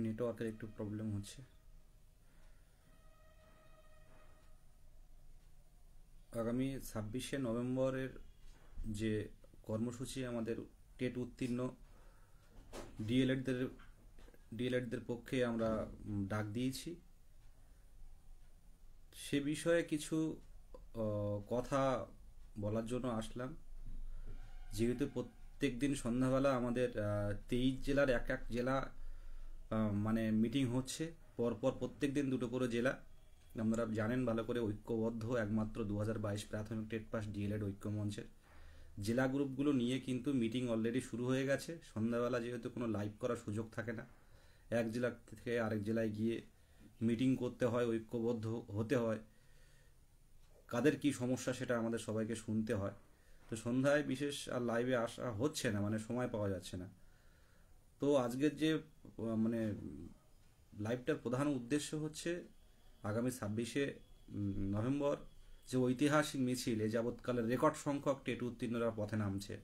নেটওয়ার্কের একটু প্রবলেম হচ্ছে। আগামী 26শে নভেম্বরের যে কর্মসূচি আমাদের টেট উত্তীর্ণ ডিএলএডদের ডিএলএডদের পক্ষে আমরা ডাক দিয়েছি, সে বিষয়ে কিছু কথা বলার জন্য আসলাম। যেহেতু প্রত্যেক দিন সন্ধ্যাবেলা আমাদের 23 জেলার এক এক জেলা মানে মিটিং হচ্ছে, পরপর প্রত্যেক দিন দুটো করে জেলা, আপনারা জানেন ভালো করে, ঐক্যবদ্ধ একমাত্র 2022 প্রাথমিক টেট পাস ডিএলএড ঐক্যমঞ্চের জেলা গ্রুপগুলো নিয়ে কিন্তু মিটিং অলরেডি শুরু হয়ে গেছে। সন্ধ্যাবেলা যেহেতু কোনো লাইভ করার সুযোগ থাকে না, এক জেলা থেকে আরেক জেলায় গিয়ে মিটিং করতে হয়, ঐক্যবদ্ধ হতে হয়, কাদের কি সমস্যা সেটা আমাদের সবাইকে শুনতে হয়। তো সন্ধ্যায় বিশেষ আর লাইভে আসা হচ্ছে না, মানে সময় পাওয়া যাচ্ছে না। তো আজকের যে মানে লাইভটার প্রধান উদ্দেশ্য হচ্ছে আগামী 26শে নভেম্বর যে ঐতিহাসিক মিছিল, এ যাবৎকালের রেকর্ড সংখ্যক টেট উত্তীর্ণরা পথে নামছে,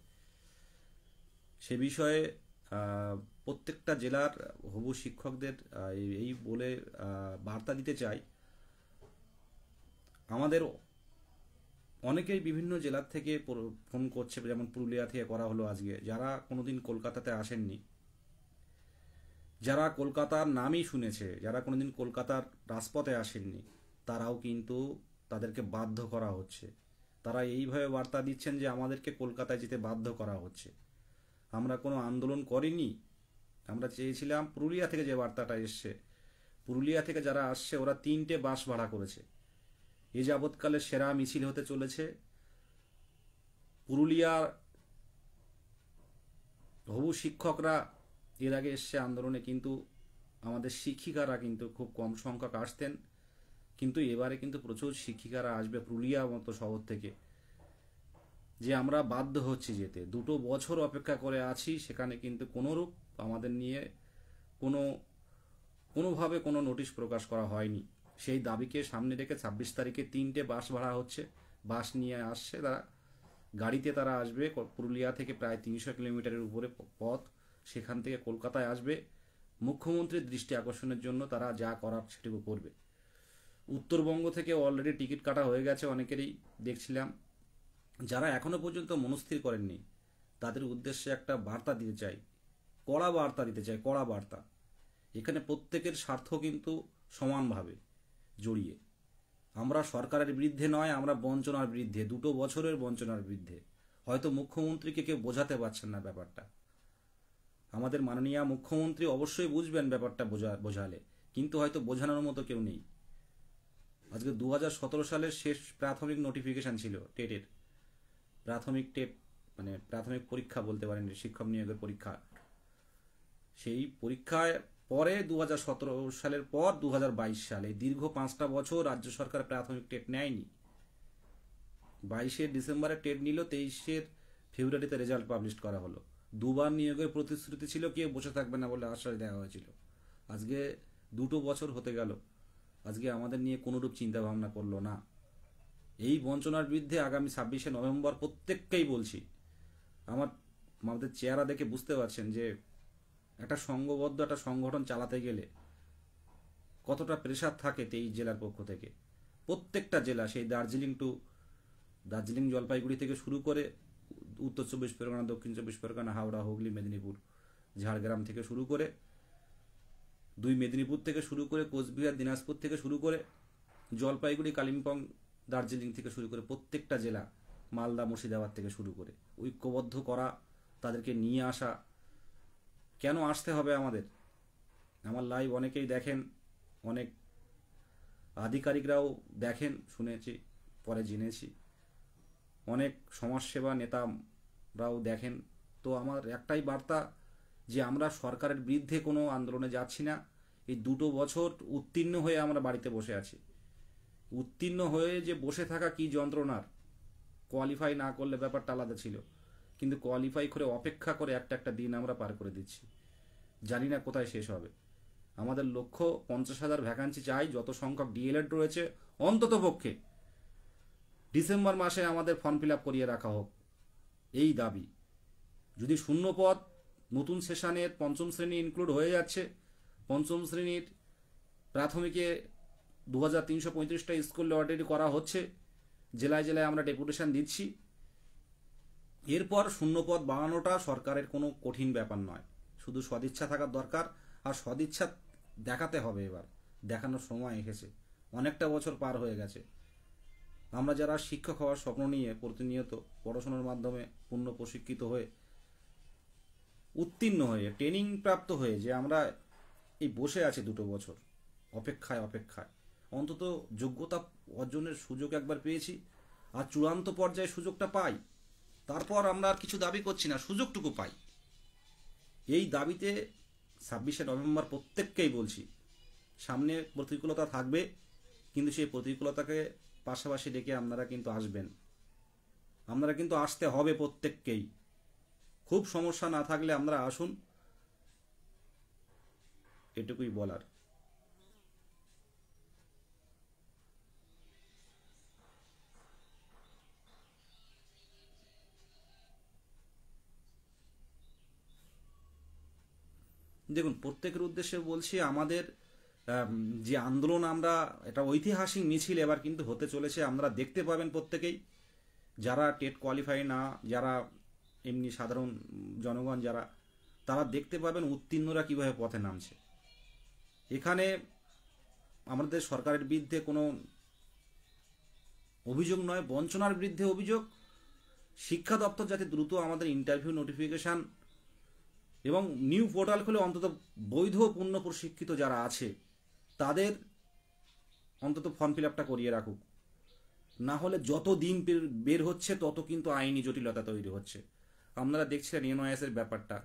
সে বিষয়ে প্রত্যেকটা জেলার হবু শিক্ষকদের এই বলে বার্তা দিতে চাই। আমাদের অনেকেই বিভিন্ন জেলার থেকে ফোন করছে, যেমন পুরুলিয়া থেকে করা হলো আজকে, যারা কোনোদিন কলকাতাতে আসেননি, যারা কলকাতার নামই শুনেছে, যারা কোনোদিন কলকাতার রাজপথে আসেননি, তারাও কিন্তু তাদেরকে বাধ্য করা হচ্ছে। তারা এইভাবে বার্তা দিচ্ছেন যে আমাদেরকে কলকাতায় যেতে বাধ্য করা হচ্ছে। আমরা কোনো আন্দোলন করিনি, আমরা চেয়েছিলাম, পুরুলিয়া থেকে যে বার্তাটা এসছে, পুরুলিয়া থেকে যারা আসছে ওরা 3টে বাস ভাড়া করেছে। এ যাবৎকালে সেরা মিছিল হতে চলেছে। পুরুলিয়ার হবু শিক্ষকরা এর আগে এসছে আন্দোলনে, কিন্তু আমাদের শিক্ষিকারা কিন্তু খুব কম সংখ্যক আসতেন, কিন্তু এবারে কিন্তু প্রচুর শিক্ষিকারা আসবে পুরুলিয়া মতো শহর থেকে। যে আমরা বাধ্য হচ্ছি যেতে, 2 বছর অপেক্ষা করে আছি, সেখানে কিন্তু কোনোরূপ আমাদের নিয়ে কোনোভাবে কোনো নোটিশ প্রকাশ করা হয়নি। সেই দাবিকে সামনে রেখে 26 তারিখে 3টে বাস ভাড়া হচ্ছে, বাস নিয়ে আসছে তারা, গাড়িতে তারা আসবে। পুরুলিয়া থেকে প্রায় 300 কিলোমিটারের উপরে পথ, সেখান থেকে কলকাতায় আসবে। মুখ্যমন্ত্রীর দৃষ্টি আকর্ষণের জন্য তারা যা করার সেটুকু করবে। উত্তরবঙ্গ থেকে অলরেডি টিকিট কাটা হয়ে গেছে অনেকেরই, দেখছিলাম। যারা এখনো পর্যন্ত মনস্থির করেননি, তাদের উদ্দেশ্যে একটা বার্তা দিতে চাই, কড়া বার্তা দিতে চাই, কড়া বার্তা। এখানে প্রত্যেকের স্বার্থ কিন্তু সমানভাবে জড়িয়ে। আমরা সরকারের বিরুদ্ধে নয়, আমরা বঞ্চনার বিরুদ্ধে, 2 বছরের বঞ্চনার বিরুদ্ধে। হয়তো মুখ্যমন্ত্রীকে কেউ বোঝাতে পারছেন না ব্যাপারটা। আমাদের মাননীয় মুখ্যমন্ত্রী অবশ্যই বুঝবেন ব্যাপারটা, বোঝালে, কিন্তু হয়তো বোঝানোর মতো কেউ নেই। আজকে 2017 সালের শেষ প্রাথমিক নোটিফিকেশন ছিল টেটের, প্রাথমিক টেট মানে প্রাথমিক পরীক্ষা বলতে পারেন, শিক্ষক নিয়োগের পরীক্ষা। সেই পরীক্ষায় পরে 2017 সালের পর 2022 সালে দীর্ঘ 5টা বছর রাজ্য সরকার প্রাথমিক টেট নেয়নি। 22শে ডিসেম্বরে টেট নিল, 23শে ফেব্রুয়ারিতে রেজাল্ট পাবলিশ করা হলো। 2বার নিয়োগের প্রতিশ্রুতি ছিল, কেউ বসে থাকবে না বলে আশ্বাস দেওয়া হয়েছিল। আজকে 2 বছর হতে গেল, আজকে আমাদের নিয়ে কোনোরূপ চিন্তা ভাবনা করলো না। এই বঞ্চনার বিরুদ্ধে আগামী 26শে নভেম্বর প্রত্যেককেই বলছি। আমাদের চেহারা দেখে বুঝতে পারছেন যে একটা সংঘবদ্ধ একটা সংগঠন চালাতে গেলে কতটা প্রেশার থাকে 23 জেলার পক্ষ থেকে। প্রত্যেকটা জেলা, সেই দার্জিলিং জলপাইগুড়ি থেকে শুরু করে উত্তর 24 পরগনা, দক্ষিণ 24 পরগনা, হাওড়া, হুগলি, মেদিনীপুর, ঝাড়গ্রাম থেকে শুরু করে, 2 মেদিনীপুর থেকে শুরু করে, কোচবিহার, দিনাজপুর থেকে শুরু করে, জলপাইগুড়ি, কালিম্পং, দার্জিলিং থেকে শুরু করে প্রত্যেকটা জেলা, মালদা, মুর্শিদাবাদ থেকে শুরু করে ঐক্যবদ্ধ করা, তাদেরকে নিয়ে আসা। কেন আসতে হবে আমাদের? আমার লাইভ অনেকেই দেখেন, অনেক আধিকারিকরাও দেখেন, শুনেছি, পরে জেনেছি, অনেক সমাজসেবা নেতারাও দেখেন। তো আমার একটাই বার্তা, যে আমরা সরকারের বিরুদ্ধে কোনো আন্দোলনে যাচ্ছি না। এই 2 বছর উত্তীর্ণ হয়ে আমরা বাড়িতে বসে আছি। উত্তীর্ণ হয়ে যে বসে থাকা কি যন্ত্রণার! কোয়ালিফাই না করলে ব্যাপারটা আলাদা ছিল, কিন্তু কোয়ালিফাই করে অপেক্ষা করে একটা একটা দিন আমরা পার করে দিচ্ছি, জানি না কোথায় শেষ হবে। আমাদের লক্ষ্য 50,000 ভ্যাকান্সি চাই, যত সংখ্যক ডিএলএড রয়েছে অন্তত পক্ষে ডিসেম্বর মাসে আমাদের ফর্ম ফিল আপ করিয়ে রাখা হোক, এই দাবি। যদি শূন্য পদ নতুন সেশনের 5ম শ্রেণী ইনক্লুড হয়ে যাচ্ছে, পঞ্চম শ্রেণীর প্রাথমিকে 2335টা স্কুল অলরেডি করা হচ্ছে, জেলায় জেলায় আমরা ডেপুটেশন দিচ্ছি। এরপর শূন্যপদ বাড়ানোটা সরকারের কোনো কঠিন ব্যাপার নয়, শুধু সদিচ্ছা থাকার দরকার, আর সদিচ্ছা দেখাতে হবে। এবার দেখানোর সময় এসেছে, অনেকটা বছর পার হয়ে গেছে। আমরা যারা শিক্ষক হওয়ার স্বপ্ন নিয়ে প্রতিনিয়ত পড়াশোনার মাধ্যমে পূর্ণ প্রশিক্ষিত হয়ে উত্তীর্ণ হয়ে ট্রেনিং প্রাপ্ত হয়ে যে আমরা এই বসে আছি 2 বছর অপেক্ষায় অন্তত যোগ্যতা অর্জনের সুযোগ একবার পেয়েছি, আর চূড়ান্ত পর্যায়ে সুযোগটা পাই, তারপর আমরা আর কিছু দাবি করছি না, সুযোগটুকু পাই। এই দাবিতে 26শে নভেম্বর প্রত্যেককেই বলছি, সামনে প্রতিকূলতা থাকবে, কিন্তু সেই প্রতিকূলতাকে পাশাপাশি ডেকে আপনারা কিন্তু আসবেন, আপনারা কিন্তু আসতে হবে প্রত্যেককেই। খুব সমস্যা না থাকলে আমরা আসুন, এটুকুই বলার। দেখুন, প্রত্যেকের উদ্দেশ্যে বলছি, আমাদের যে আন্দোলন, আমরা এটা ঐতিহাসিক মিছিল এবার কিন্তু হতে চলেছে। আমরা দেখতে পাবেন প্রত্যেকেই, যারা টেট কোয়ালিফাই না, যারা এমনি সাধারণ জনগণ যারা, তারা দেখতে পাবেন উত্তীর্ণরা কিভাবে পথে নামছে। এখানে আমাদের সরকারের বিরুদ্ধে কোনো অভিযোগ নয়, বঞ্চনার বিরুদ্ধে অভিযোগ। শিক্ষা দপ্তর যাতে দ্রুত আমাদের ইন্টারভিউ নোটিফিকেশান এবং নিউ পোর্টাল খুলে অন্তত বৈধ পূর্ণ প্রশিক্ষিত যারা আছে তাদের অন্তত ফর্ম ফিল আপটা করিয়ে রাখুক। না হলে যত দিন বের হচ্ছে তত কিন্তু আইনি জটিলতা তৈরি হচ্ছে। আপনারা দেখছিলেন এনওআইএস-এর ব্যাপারটা,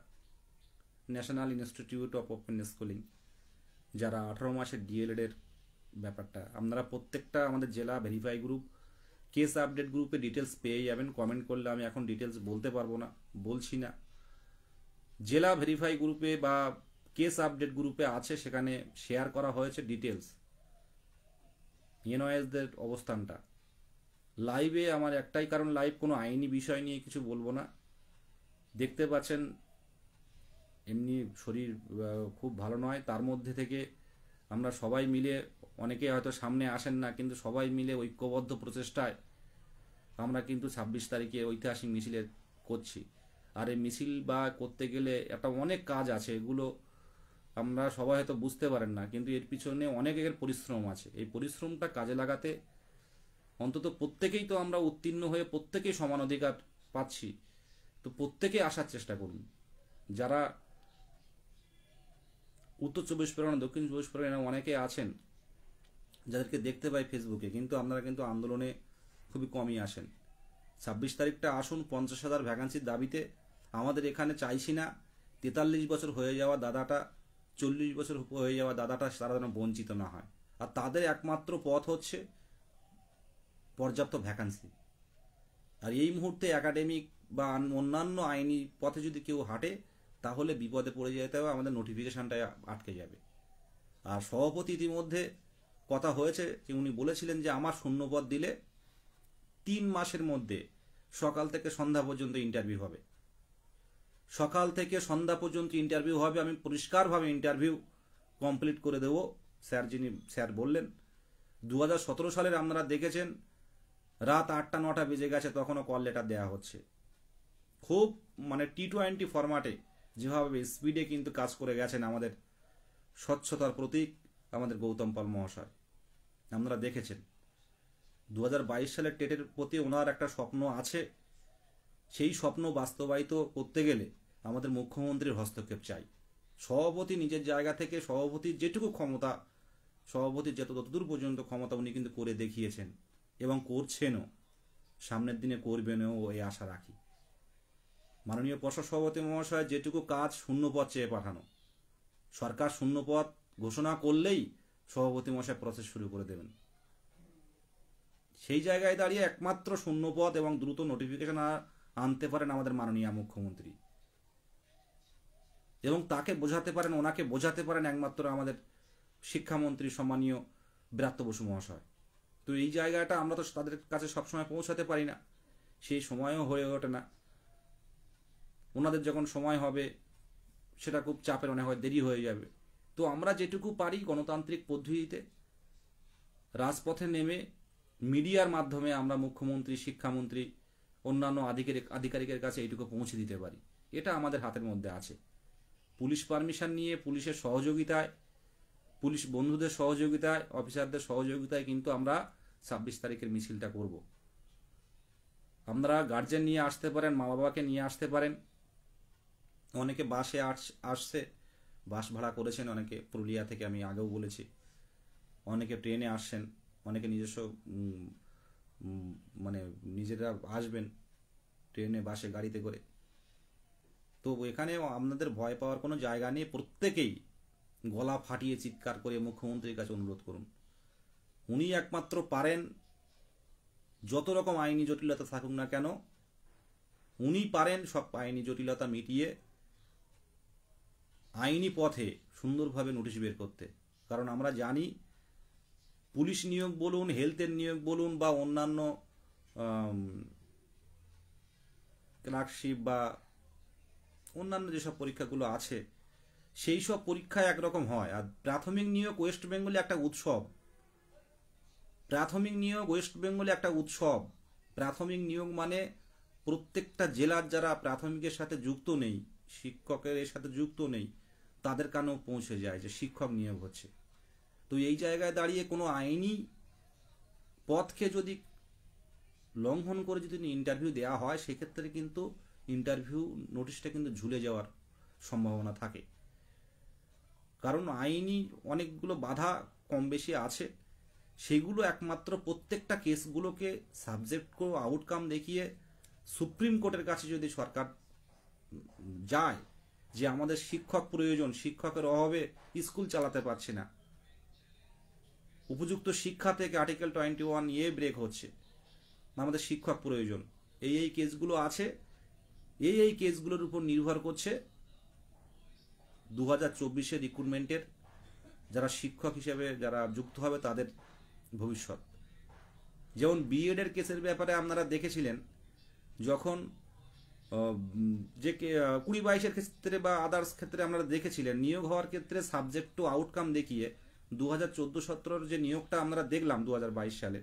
national institute of open schooling, যারা 18 মাসের ডিএলএড-এর ব্যাপারটা, আপনারা প্রত্যেকটা আমাদের জেলা ভেরিফাই গ্রুপ, কেস আপডেট গ্রুপে ডিটেলস পেয়ে যাবেন। কমেন্ট করলে আমি এখন ডিটেলস বলতে পারবো না, বলছি না। জেলা ভেরিফাই গ্রুপে বা কেস আপডেট গ্রুপে আছে, সেখানে শেয়ার করা হয়েছে ডিটেলস এনওআইএসদের অবস্থানটা। লাইভে আমার একটাই কারণ, লাইভ কোনো আইনি বিষয় নিয়ে কিছু বলবো না। দেখতে পাচ্ছেন এমনি শরীর খুব ভালো নয়, তার মধ্যে থেকে আমরা সবাই মিলে, অনেকে হয়তো সামনে আসেন না, কিন্তু সবাই মিলে ঐক্যবদ্ধ প্রচেষ্টায় আমরা কিন্তু 26 তারিখে ঐতিহাসিক মিছিলের করছি। আর এই মিছিল বা করতে গেলে একটা অনেক কাজ আছে, এগুলো আমরা সবাই হয়তো বুঝতে পারেন না, কিন্তু এর পিছনে অনেকের পরিশ্রম আছে। এই পরিশ্রমটা কাজে লাগাতে অন্তত প্রত্যেকেই তো আমরা উত্তীর্ণ হয়ে প্রত্যেকেই সমান অধিকার পাচ্ছি, তো প্রত্যেকেই আসার চেষ্টা করুন। যারা উত্তর 24 পরগনা, দক্ষিণ 24 পরগনা অনেকে আছেন যাদেরকে দেখতে পাই ফেসবুকে, কিন্তু আপনারা কিন্তু আন্দোলনে খুবই কমই আসেন। 26 তারিখটা আসুন, 50,000 ভ্যাকান্সির দাবিতে। আমাদের এখানে চাইছি না 43 বছর হয়ে যাওয়া দাদাটা, 40 বছর হয়ে যাওয়া দাদাটা তারা যেন বঞ্চিত না হয়। আর তাদের একমাত্র পথ হচ্ছে পর্যাপ্ত ভ্যাকান্সি। আর এই মুহূর্তে একাডেমিক বা অন্যান্য আইনি পথে যদি কেউ হাঁটে, তাহলে বিপদে পড়ে যেতে হবে, আমাদের নোটিফিকেশানটাই আটকে যাবে। আর সভাপতি ইতিমধ্যে কথা হয়েছে যে উনি বলেছিলেন যে আমার শূন্যপদ দিলে 3 মাসের মধ্যে সকাল থেকে সন্ধ্যা পর্যন্ত ইন্টারভিউ হবে। সকাল থেকে সন্ধ্যা পর্যন্ত ইন্টারভিউ হবে, আমি পরিষ্কারভাবে ইন্টারভিউ কমপ্লিট করে দেব। স্যার বললেন 2017 সালের আপনারা দেখেছেন রাত 8টা-9টা বেজে গেছে, তখনও কল লেটার দেওয়া হচ্ছে। খুব মানে T20 ফরম্যাটে যেভাবে স্পিডে কিন্তু কাজ করে গেছেন আমাদের স্বচ্ছতার প্রতীক আমাদের গৌতম পাল মহাশয়, আপনারা দেখেছেন। 2022 সালের টেটের প্রতি ওনার একটা স্বপ্ন আছে, সেই স্বপ্ন বাস্তবায়িত করতে গেলে আমাদের মুখ্যমন্ত্রীর হস্তক্ষেপ চাই। সভাপতি নিজের জায়গা থেকে, সভাপতির যেটুকু ক্ষমতা, সভাপতির যতদূর পর্যন্ত ক্ষমতা উনি কিন্তু করে দেখিয়েছেন এবং করছেনও, সামনের দিনে করবেনও এই আশা রাখি। মাননীয় পর্ষদ সভাপতি মহাশয় যেটুকু কাজ শূন্যপদ চেয়ে পাঠানো, সরকার শূন্যপদ ঘোষণা করলেই সভাপতি মহাশয় প্রসেস শুরু করে দেবেন। সেই জায়গায় দাঁড়িয়ে একমাত্র শূন্যপদ এবং দ্রুত নোটিফিকেশন আনতে পারেন আমাদের মাননীয় মুখ্যমন্ত্রী, এবং তাকে বোঝাতে পারেন, ওনাকে বোঝাতে পারেন একমাত্র আমাদের শিক্ষামন্ত্রী সম্মানীয় ব্রাত্য বসু মহাশয়। তো এই জায়গাটা আমরা তো তাদের কাছে সবসময় পৌঁছাতে পারি না, সেই সময়ও হয়ে ওঠে না। ওনাদের যখন সময় হবে সেটা খুব চাপের, অনেক হয় দেরি হয়ে যাবে। তো তো আমরা যেটুকু পারি গণতান্ত্রিক পদ্ধতিতে রাজপথে নেমে মিডিয়ার মাধ্যমে আমরা মুখ্যমন্ত্রী, শিক্ষামন্ত্রী, অন্যান্য আধিকারিকের কাছে এইটুকু পৌঁছে দিতে পারি। এটা আমাদের হাতের মধ্যে আছে। পুলিশ পারমিশন নিয়ে, পুলিশের সহযোগিতায়, পুলিশ বন্ধুদের সহযোগিতায়, অফিসারদের সহযোগিতায় কিন্তু আমরা 26 তারিখের মিছিলটা করব। আমরা গার্জেন নিয়ে আসতে পারেন, মা বাবাকে নিয়ে আসতে পারেন। অনেকে বাসে আসছে, বাস ভাড়া করেছেন অনেকে পুরুলিয়া থেকে, আমি আগেও বলেছি। অনেকে ট্রেনে আসছেন, অনেকে নিজস্ব মানে নিজেরা আসবেন ট্রেনে, বাসে, গাড়িতে করে। তো এখানে আপনাদের ভয় পাওয়ার কোনো জায়গা নেই। প্রত্যেকেই গলা ফাটিয়ে চিৎকার করে মুখ্যমন্ত্রীর কাছে অনুরোধ করুন। উনি একমাত্র পারেন, যত রকম আইনি জটিলতা থাকুক না কেন উনি পারেন সব আইনি জটিলতা মিটিয়ে আইনি পথে সুন্দরভাবে নোটিশ বের করতে। কারণ আমরা জানি পুলিশ নিয়োগ বলুন, হেলথের নিয়োগ বলুন, বা অন্যান্য ক্লার্কশিপ বা অন্যান্য যেসব পরীক্ষাগুলো আছে সেই সব পরীক্ষা একরকম হয়। আর প্রাথমিক নিয়োগ ওয়েস্ট বেঙ্গলে একটা উৎসব। প্রাথমিক নিয়োগ ওয়েস্ট বেঙ্গলে একটা উৎসব। প্রাথমিক নিয়োগ মানে প্রত্যেকটা জেলার যারা প্রাথমিকের সাথে যুক্ত নেই, শিক্ষকের এর সাথে যুক্ত নেই, তাদের কানেও পৌঁছে যায় যে শিক্ষক নিয়োগ হচ্ছে। তো এই জায়গায় দাঁড়িয়ে কোনো আইনি পথকে যদি লঙ্ঘন করে যদি ইন্টারভিউ দেওয়া হয়, সেক্ষেত্রে কিন্তু ইন্টারভিউ নোটিশটা কিন্তু ঝুলে যাওয়ার সম্ভাবনা থাকে। কারণ আইনি অনেকগুলো বাধা কম বেশি আছে, সেগুলো একমাত্র প্রত্যেকটা কেসগুলোকে সাবজেক্ট করে আউটকাম দেখিয়ে সুপ্রিম কোর্টের কাছে যদি সরকার যায় যে আমাদের শিক্ষক প্রয়োজন, শিক্ষকের অভাবে স্কুল চালাতে পারছে না, উপযুক্ত শিক্ষা থেকে আর্টিকেল 21A ব্রেক হচ্ছে, আমাদের শিক্ষক প্রয়োজন, এই কেসগুলো আছে। এই কেসগুলোর উপর নির্ভর করছে 2024 রিক্রুটমেন্টের যারা শিক্ষক হিসেবে যারা যুক্ত হবে তাদের ভবিষ্যৎ। যেমন বিএড এর কেসের ব্যাপারে আপনারা দেখেছিলেন, যখন যে 20-22 ক্ষেত্রে বা আদার্স ক্ষেত্রে আপনারা দেখেছিলেন, নিয়োগ হওয়ার ক্ষেত্রে সাবজেক্ট টু আউটকাম দেখিয়ে 2014-17 যে নিয়োগটা আমরা দেখলাম 2022 সালে,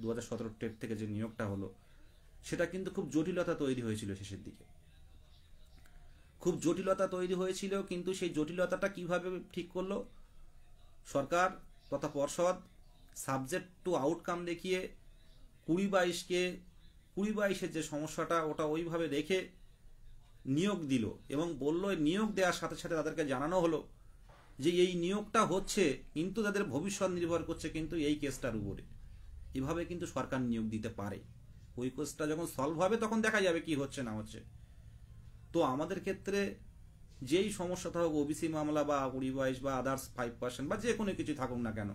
2017 টেট থেকে যে নিয়োগটা হলো, সেটা কিন্তু খুব জটিলতা তৈরি হয়েছিল শেষের দিকে, খুব জটিলতা তৈরি হয়েছিল। কিন্তু সেই জটিলতাটা কিভাবে ঠিক করলো সরকার তথা পর্ষদ? সাবজেক্ট টু আউটকাম দেখিয়ে 20-22-এর যে সমস্যাটা ওটা ওইভাবে রেখে নিয়োগ দিল, এবং বলল নিয়োগ দেওয়ার সাথে সাথে তাদেরকে জানানো হলো যে এই নিয়োগটা হচ্ছে কিন্তু তাদের ভবিষ্যৎ নির্ভর করছে কিন্তু এই কেসটার উপরে। এভাবে কিন্তু সরকার নিয়োগ দিতে পারে। ওই কেসটা যখন সলভ হবে তখন দেখা যাবে কি হচ্ছে না হচ্ছে। তো আমাদের ক্ষেত্রে যেই সমস্যা থাকুক, ওবিসি মামলা বা 20-22 বা আদার্স 5% বা যে কোনো কিছু থাকুক না কেন,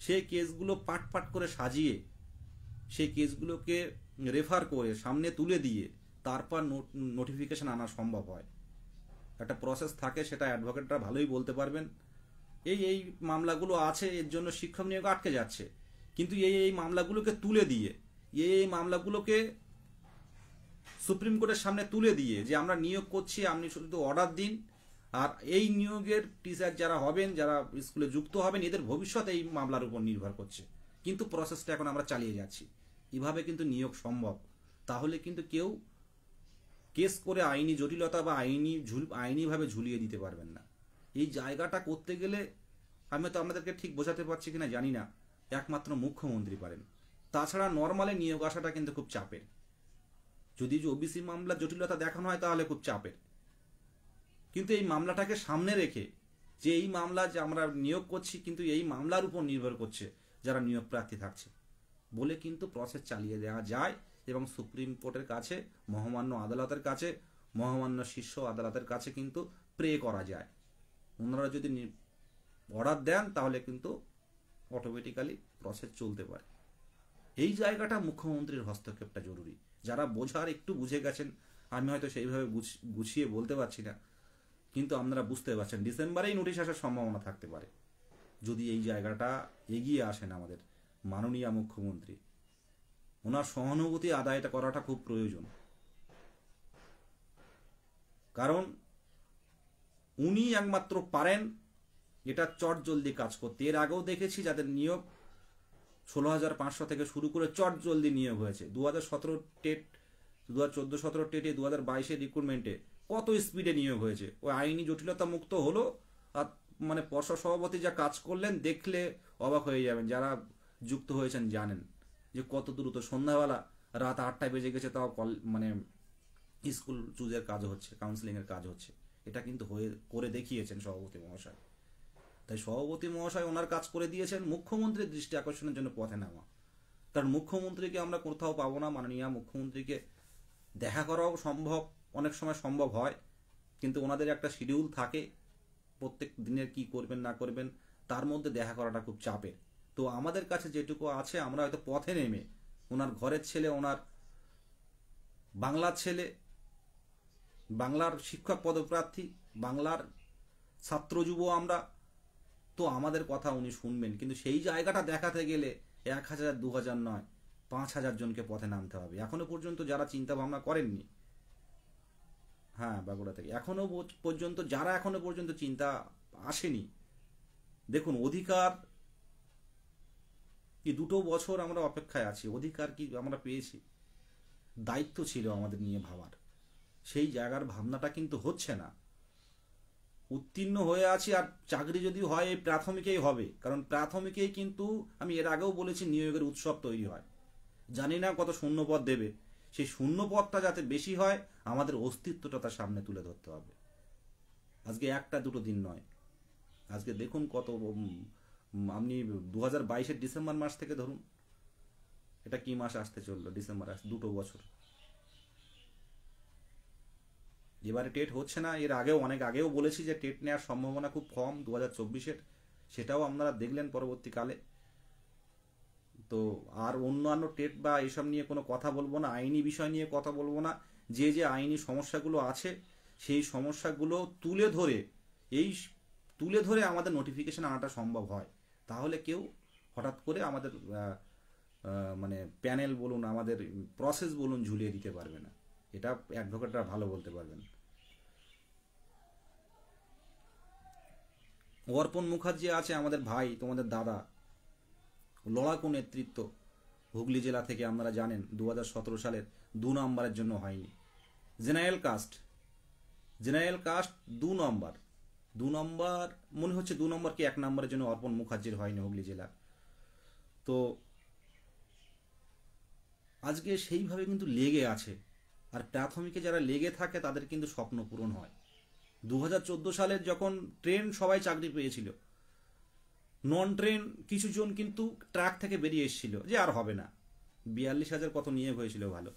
সেই কেসগুলো পাট পাট করে সাজিয়ে সেই কেসগুলোকে রেফার করে সামনে তুলে দিয়ে তারপর নোটিফিকেশন আনা সম্ভব হয়। একটা প্রসেস থাকে, সেটা অ্যাডভোকেটরা ভালোই বলতে পারবেন। এই মামলাগুলো আছে, এর জন্য শিক্ষক নিয়োগ আটকে যাচ্ছে, কিন্তু এই মামলাগুলোকে তুলে দিয়ে, এই মামলাগুলোকে সুপ্রিম কোর্টের সামনে তুলে দিয়ে যে আমরা নিয়োগ করছি, আপনি শুধু অর্ডার দিন, আর এই নিয়োগের টিচার যারা হবেন, যারা স্কুলে যুক্ত হবেন, এদের ভবিষ্যৎ এই মামলার উপর নির্ভর করছে, কিন্তু প্রসেসটা এখন আমরা চালিয়ে যাচ্ছি। এভাবে কিন্তু নিয়োগ সম্ভব। তাহলে কিন্তু কেউ কেস করে আইনি জটিলতা বা আইনিভাবে ঝুলিয়ে দিতে পারবেন না। এই জায়গাটা করতে গেলে আমি তো আপনাদেরকে ঠিক বোঝাতে পারছি কিনা জানি না, একমাত্র মুখ্যমন্ত্রী পারেন। তাছাড়া নর্মালে নিয়োগ আসাটা কিন্তু খুব চাপের। যদি ওবিসি মামলা জটিলতা দেখানো হয় তাহলে খুব চাপের, কিন্তু এই মামলাটাকে সামনে রেখে যে এই মামলা যে আমরা নিয়োগ করছি কিন্তু এই মামলার উপর নির্ভর করছে যারা নিয়োগ প্রার্থী থাকছে বলে কিন্তু প্রসেস চালিয়ে দেওয়া যায়, এবং সুপ্রিম কোর্টের কাছে, মহামান্য আদালতের কাছে, মহামান্য শীর্ষ আদালতের কাছে কিন্তু প্রে করা যায়। ওনারা যদি অর্ডার দেন তাহলে কিন্তু অটোমেটিক্যালি প্রসেস চলতে পারে। এই জায়গাটা মুখ্যমন্ত্রীর হস্তক্ষেপটা জরুরি। যারা বোঝার একটু বুঝে গেছেন, আমি হয়তো সেইভাবে গুছিয়ে বলতে পারছি না, কিন্তু আপনারা বুঝতে পারছেন ডিসেম্বরেই নোটিশ আসার সম্ভাবনা থাকতে পারে যদি এই জায়গাটা এগিয়ে আসেন আমাদের মাননীয় মুখ্যমন্ত্রী। ওনার সহানুভূতি আদায়টা করাটা খুব প্রয়োজন, কারণ উনি একমাত্র পারেন এটা চট জলদি কাজ করতে। এর আগেও দেখেছি যাদের নিয়োগ 16,500 থেকে শুরু করে চট জলদি নিয়োগ হয়েছে। 2017 টেট, 2014-17 টেটে, 2022-এর রিক্রুটমেন্টে কত স্পিডে নিয়োগ হয়েছে। ওই আইনি জটিলতা মুক্ত হলো। আর মানে পর্ষদ সভাপতি যা কাজ করলেন দেখলে অবাক হয়ে যাবেন, যারা যুক্ত হয়েছেন জানেন যে কত দ্রুত। সন্ধ্যাবেলা রাত 8টায় বেজে গেছে, তাও মানে স্কুল চুজের কাজ হচ্ছে, কাউন্সিলিংয়ের কাজ হচ্ছে। এটা কিন্তু করে দেখিয়েছেন সভাপতি মহাশয়। তাই সভাপতি মহাশয় ওনার কাজ করে দিয়েছেন। মুখ্যমন্ত্রীর দৃষ্টি আকর্ষণের জন্য পথে নামা, কারণ মুখ্যমন্ত্রীকে আমরা কোথাও পাবো না। মাননীয় মুখ্যমন্ত্রীকে দেখা করাও সম্ভব, অনেক সময় সম্ভব হয়, কিন্তু ওনাদের একটা শিডিউল থাকে প্রত্যেক দিনের, কি করবেন না করবেন, তার মধ্যে দেখা করাটা খুব চাপের। তো আমাদের কাছে যেটুকু আছে, আমরা হয়তো পথে নেমে, ওনার ঘরের ছেলে, ওনার বাংলার ছেলে, বাংলার শিক্ষক পদপ্রার্থী, বাংলার ছাত্র যুব আমরা, তো আমাদের কথা উনি শুনবেন। কিন্তু সেই জায়গাটা দেখাতে গেলে 1,000 2,000 নয়, 5,000 জনকে পথে নামতে হবে। এখনো পর্যন্ত যারা চিন্তা ভাবনা করেননি, হ্যাঁ বাঁকুড়া থেকে, এখনো পর্যন্ত যারা এখনো পর্যন্ত চিন্তা আসেনি, দেখুন অধিকার কি 2 বছর আমরা অপেক্ষায় আছি। অধিকার কি আমরা পেয়েছি? দায়িত্ব ছিল আমাদের নিয়ে ভাবার, সেই জায়গার ভাবনাটা কিন্তু হচ্ছে না। উত্তীর্ণ হয়ে আছি, আর চাকরি যদি হয় এই প্রাথমিকেই হবে, কারণ প্রাথমিকেই কিন্তু আমি এর আগেও বলেছি নিয়োগের উৎসব তৈরি হয়। জানি না কত শূন্যপদ দেবে, সেই শূন্যপদটা যাতে বেশি হয়, আমাদের অস্তিত্বটা তার সামনে তুলে ধরতে হবে। আজকে 1-2 দিন নয়, আজকে দেখুন কত আপনি 2022-এর ডিসেম্বর মাস থেকে ধরুন, এটা কি মাস আসতে চললো, ডিসেম্বর আসতে 2 বছর। এবারে টেট হচ্ছে না। এর আগেও অনেক আগেও বলেছি যে টেট নেওয়ার সম্ভাবনা খুব কম 2024-এর, সেটাও আপনারা দেখলেন পরবর্তীকালে। তো আর অন্যান্য টেট বা এসব নিয়ে কোনো কথা বলবো না, আইনি বিষয় নিয়ে কথা বলবো না। যে যে আইনি সমস্যাগুলো আছে, সেই সমস্যাগুলো তুলে ধরে আমাদের নোটিফিকেশন আনাটা সম্ভব হয়। তাহলে কেউ হঠাৎ করে আমাদের মানে প্যানেল বলুন, আমাদের প্রসেস বলুন, ঝুলিয়ে দিতে পারবে না। এটা অ্যাডভোকেটরা ভালো বলতে পারবেন। অর্পণ মুখার্জি আছে আমাদের ভাই, তোমাদের দাদা, লড়াকু নেতৃত্ব, হুগলি জেলা থেকে। আপনারা জানেন 2017 সালের 2 নম্বরের জন্য হয়নি। জেনারেল কাস্ট 2 নম্বর মনে হচ্ছে, 2 নম্বর কি 1 নম্বরের জন্য অর্পণ মুখার্জির হয়নি হুগলি জেলার। তো আজকে সেইভাবে কিন্তু লেগে আছে। আর প্রাথমিকে যারা লেগে থাকে তাদের কিন্তু স্বপ্ন পূরণ হয়। 2014 সালের যখন ট্রেন সবাই চাকরি পেয়েছিল, নন ট্রেন কিছু জন কিন্তু ট্র্যাক থেকে বেরিয়ে এসেছিল যে আর হবে না। 42,000 কত নিয়োগ হয়েছিল ভালো,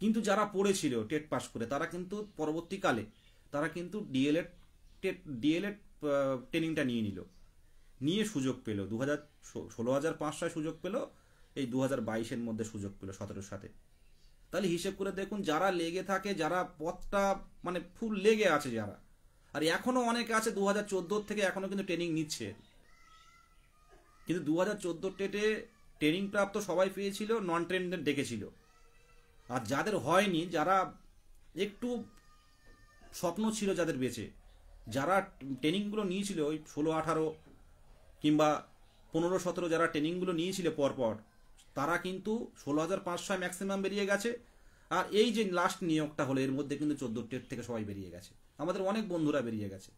কিন্তু যারা পড়েছিল টেট পাস করে, তারা কিন্তু পরবর্তীকালে তারা কিন্তু ডিএলএড ট্রেনিংটা নিয়ে সুযোগ পেল। 16,500 সুযোগ পেল, এই 2022-এর মধ্যে সুযোগ পেল 17-র সাথে। তাহলে হিসেব করে দেখুন, যারা লেগে থাকে, যারা পথটা মানে ফুল লেগে আছে যারা, আর এখনো অনেকে আছে 2014 থেকে এখনো কিন্তু ট্রেনিং নিচ্ছে। কিন্তু 2014 টেটে ট্রেনিং প্রাপ্ত সবাই পেয়েছিল, নন ট্রেনদের ডেকেছিল। আর যাদের হয়নি, যারা একটু স্বপ্ন ছিল যাদের বেঁচে, যারা ট্রেনিংগুলো নিয়েছিল ওই 16-18 কিংবা 15-17, যারা ট্রেনিংগুলো নিয়েছিল পরপর, তারা কিন্তু 16,500 ম্যাক্সিমাম বেরিয়ে গেছে। আর এই যে লাস্ট নিয়োগটা হলো, এর মধ্যে কিন্তু 14 টেট থেকে সবাই বেরিয়ে গেছে। আমাদের অনেক বন্ধুরা বেরিয়ে গেছে,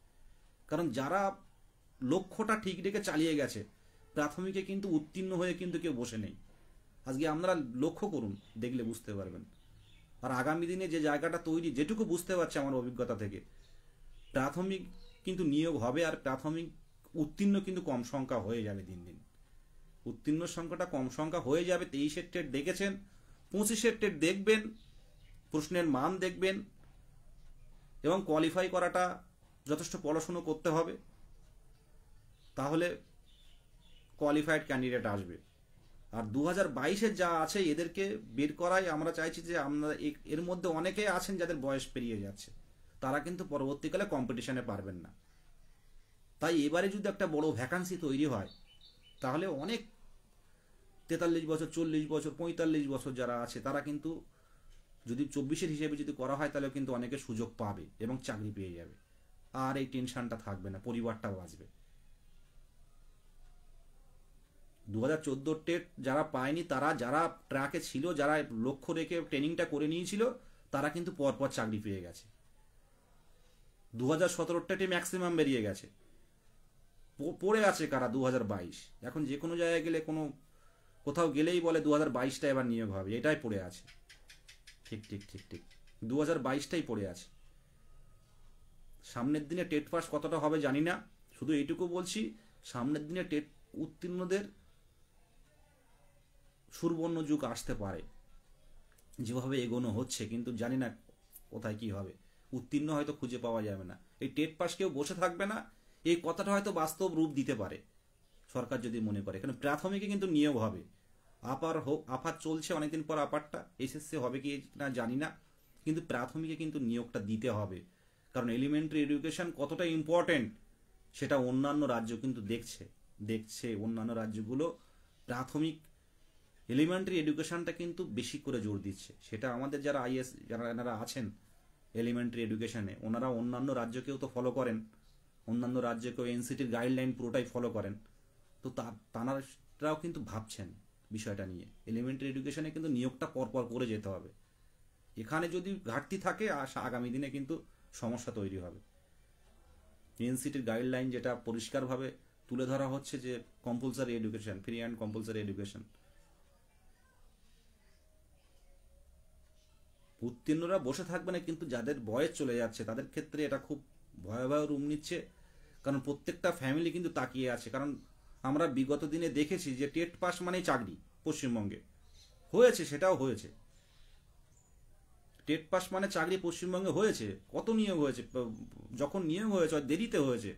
কারণ যারা লক্ষ্যটা ঠিক রেখে চালিয়ে গেছে, প্রাথমিকে কিন্তু উত্তীর্ণ হয়ে কিন্তু কেউ বসে নেই। আজকে আপনারা লক্ষ্য করুন, দেখলে বুঝতে পারবেন। আর আগামী দিনে যে জায়গাটা তৈরি, যেটুকু বুঝতে পারছি আমার অভিজ্ঞতা থেকে, প্রাথমিক কিন্তু নিয়োগ হবে, আর প্রাথমিক উত্তীর্ণ কিন্তু কম সংখ্যা হয়ে যাবে। দিন দিন উত্তীর্ণ সংখ্যাটা কম সংখ্যা হয়ে যাবে। 23-এর টেট দেখেছেন, 25-এর টেট দেখবেন, প্রশ্নের মান দেখবেন, এবং কোয়ালিফাই করাটা যথেষ্ট পড়াশুনো করতে হবে, তাহলে কোয়ালিফাইড ক্যান্ডিডেট আসবে। আর 2022-এর যা আছে, এদেরকে বের করাই আমরা চাইছি। যে আমরা এর মধ্যে অনেকে আছেন যাদের বয়স পেরিয়ে যাচ্ছে, তারা কিন্তু পরবর্তীকালে কম্পিটিশনে পারবেন না। তাই এবারে যদি একটা বড় ভ্যাকান্সি তৈরি হয়, তাহলে অনেক 43 বছর, 40 বছর, 45 বছর যারা আছে, তারা কিন্তু যদি 24-এর হিসেবে যদি করা হয়, তাহলে কিন্তু অনেকে সুযোগ পাবে এবং চাকরি পেয়ে যাবে। আর এই টেনশনটা থাকবে না, পরিবারটাও বাঁচবে। 2014 টেট যারা পায়নি, তারা যারা ট্র্যাকে ছিল, যারা লক্ষ্য রেখে ট্রেনিংটা করে নিয়েছিল, তারা কিন্তু পরপর চাকরি পেয়ে গেছে। 2017 টেটে ম্যাক্সিমাম বেরিয়ে গেছে। পড়ে আছে কারা 2022। এখন যে কোনো জায়গায় গেলে, কোথাও গেলেই বলে 2022টা এবার নিয়োগ হবে, এটাই পড়ে আছে। ঠিক ঠিক ঠিক ঠিক 2022টাই পড়ে আছে। সামনের দিনে টেট পাস কতটা হবে জানি না, শুধু এইটুকু বলছি, সামনের দিনে টেট উত্তীর্ণদের সুবর্ণ যুগ আসতে পারে, যেভাবে এগোনো হচ্ছে। কিন্তু জানি না কোথায় কি হবে, উত্তীর্ণ হয়তো খুঁজে পাওয়া যাবে না। এই টেট পাস কেউ বসে থাকবে না, এই কথাটা হয়তো বাস্তব রূপ দিতে পারে সরকার যদি মনে করে। কারণ প্রাথমিকে কিন্তু নিয়োগ হবে, আপার চলছে অনেকদিন পর, আপারটা এসএসসি হবে কি না জানি না, কিন্তু প্রাথমিকে কিন্তু নিয়োগটা দিতে হবে। কারণ এলিমেন্টারি এডুকেশন কতটা ইম্পর্টেন্ট সেটা অন্যান্য রাজ্য কিন্তু দেখছে। অন্যান্য রাজ্যগুলো প্রাথমিক এলিমেন্টারি এডুকেশনটা কিন্তু বেশি করে জোর দিচ্ছে। সেটা আমাদের যারা আইএস যারা আছেন এলিমেন্টারি এডুকেশনে, ওনারা অন্যান্য রাজ্যকেও তো ফলো করেন, অন্যান্য রাজ্যকেও এনসিটির গাইডলাইন পুরোটাই ফলো করেন। তো তাঁরাও কিন্তু ভাবছেন বিষয়টা নিয়ে। এলিমেন্টারি এডুকেশনে কিন্তু নিয়োগটা পরপর করে যেতে হবে। এখানে যদি ঘাটতি থাকে, আগামী দিনে কিন্তু সমস্যা তৈরি হবে। এনসিটির গাইডলাইন যেটা পরিষ্কারভাবে তুলে ধরা হচ্ছে যে compulsory education, free and compulsory education, উত্তীর্ণরা বসে থাকবে না, কিন্তু যাদের বয়স চলে যাচ্ছে তাদের ক্ষেত্রে এটা খুব ভয়াবহ রূপ নিচ্ছে। কারণ প্রত্যেকটা ফ্যামিলি কিন্তু তাকিয়ে আছে। কারণ আমরা বিগত দিনে দেখেছি যে টেট পাস মানেই চাকরি পশ্চিমবঙ্গে হয়েছে, সেটাও হয়েছে। টেট পাস মানে চাকরি পশ্চিমবঙ্গে হয়েছে, কত নিয়োগ হয়েছে। যখন নিয়োগ হয়েছে দেরিতে হয়েছে,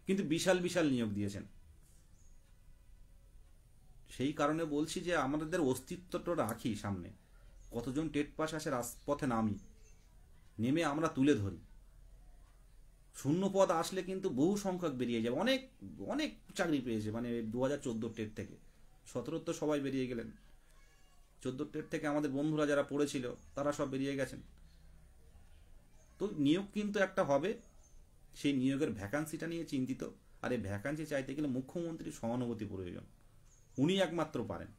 কিন্তু বিশাল বিশাল নিয়োগ দিয়েছেন। সেই কারণে বলছি যে আমাদের অস্তিত্বটা রাখি সামনে, কতজন টেট পাস আসে রাজপথে নেমে আমরা তুলে ধরি। শূন্য পদ আসলে কিন্তু বহু সংখ্যক বেরিয়ে যাবে, অনেক অনেক চাকরি পেয়েছে। মানে 2014 টেট থেকে 17 তো সবাই বেরিয়ে গেলেন, 14 টেট থেকে আমাদের বন্ধুরা যারা পড়েছিল তারা সব বেরিয়ে গেছেন। তো নিয়োগ কিন্তু একটা হবে, সেই নিয়োগের ভ্যাকান্সিটা নিয়ে চিন্তিত। আর এই ভ্যাকান্সি চাইতে গেলে মুখ্যমন্ত্রীর সহানুভূতি প্রয়োজন, উনি একমাত্র পারেন।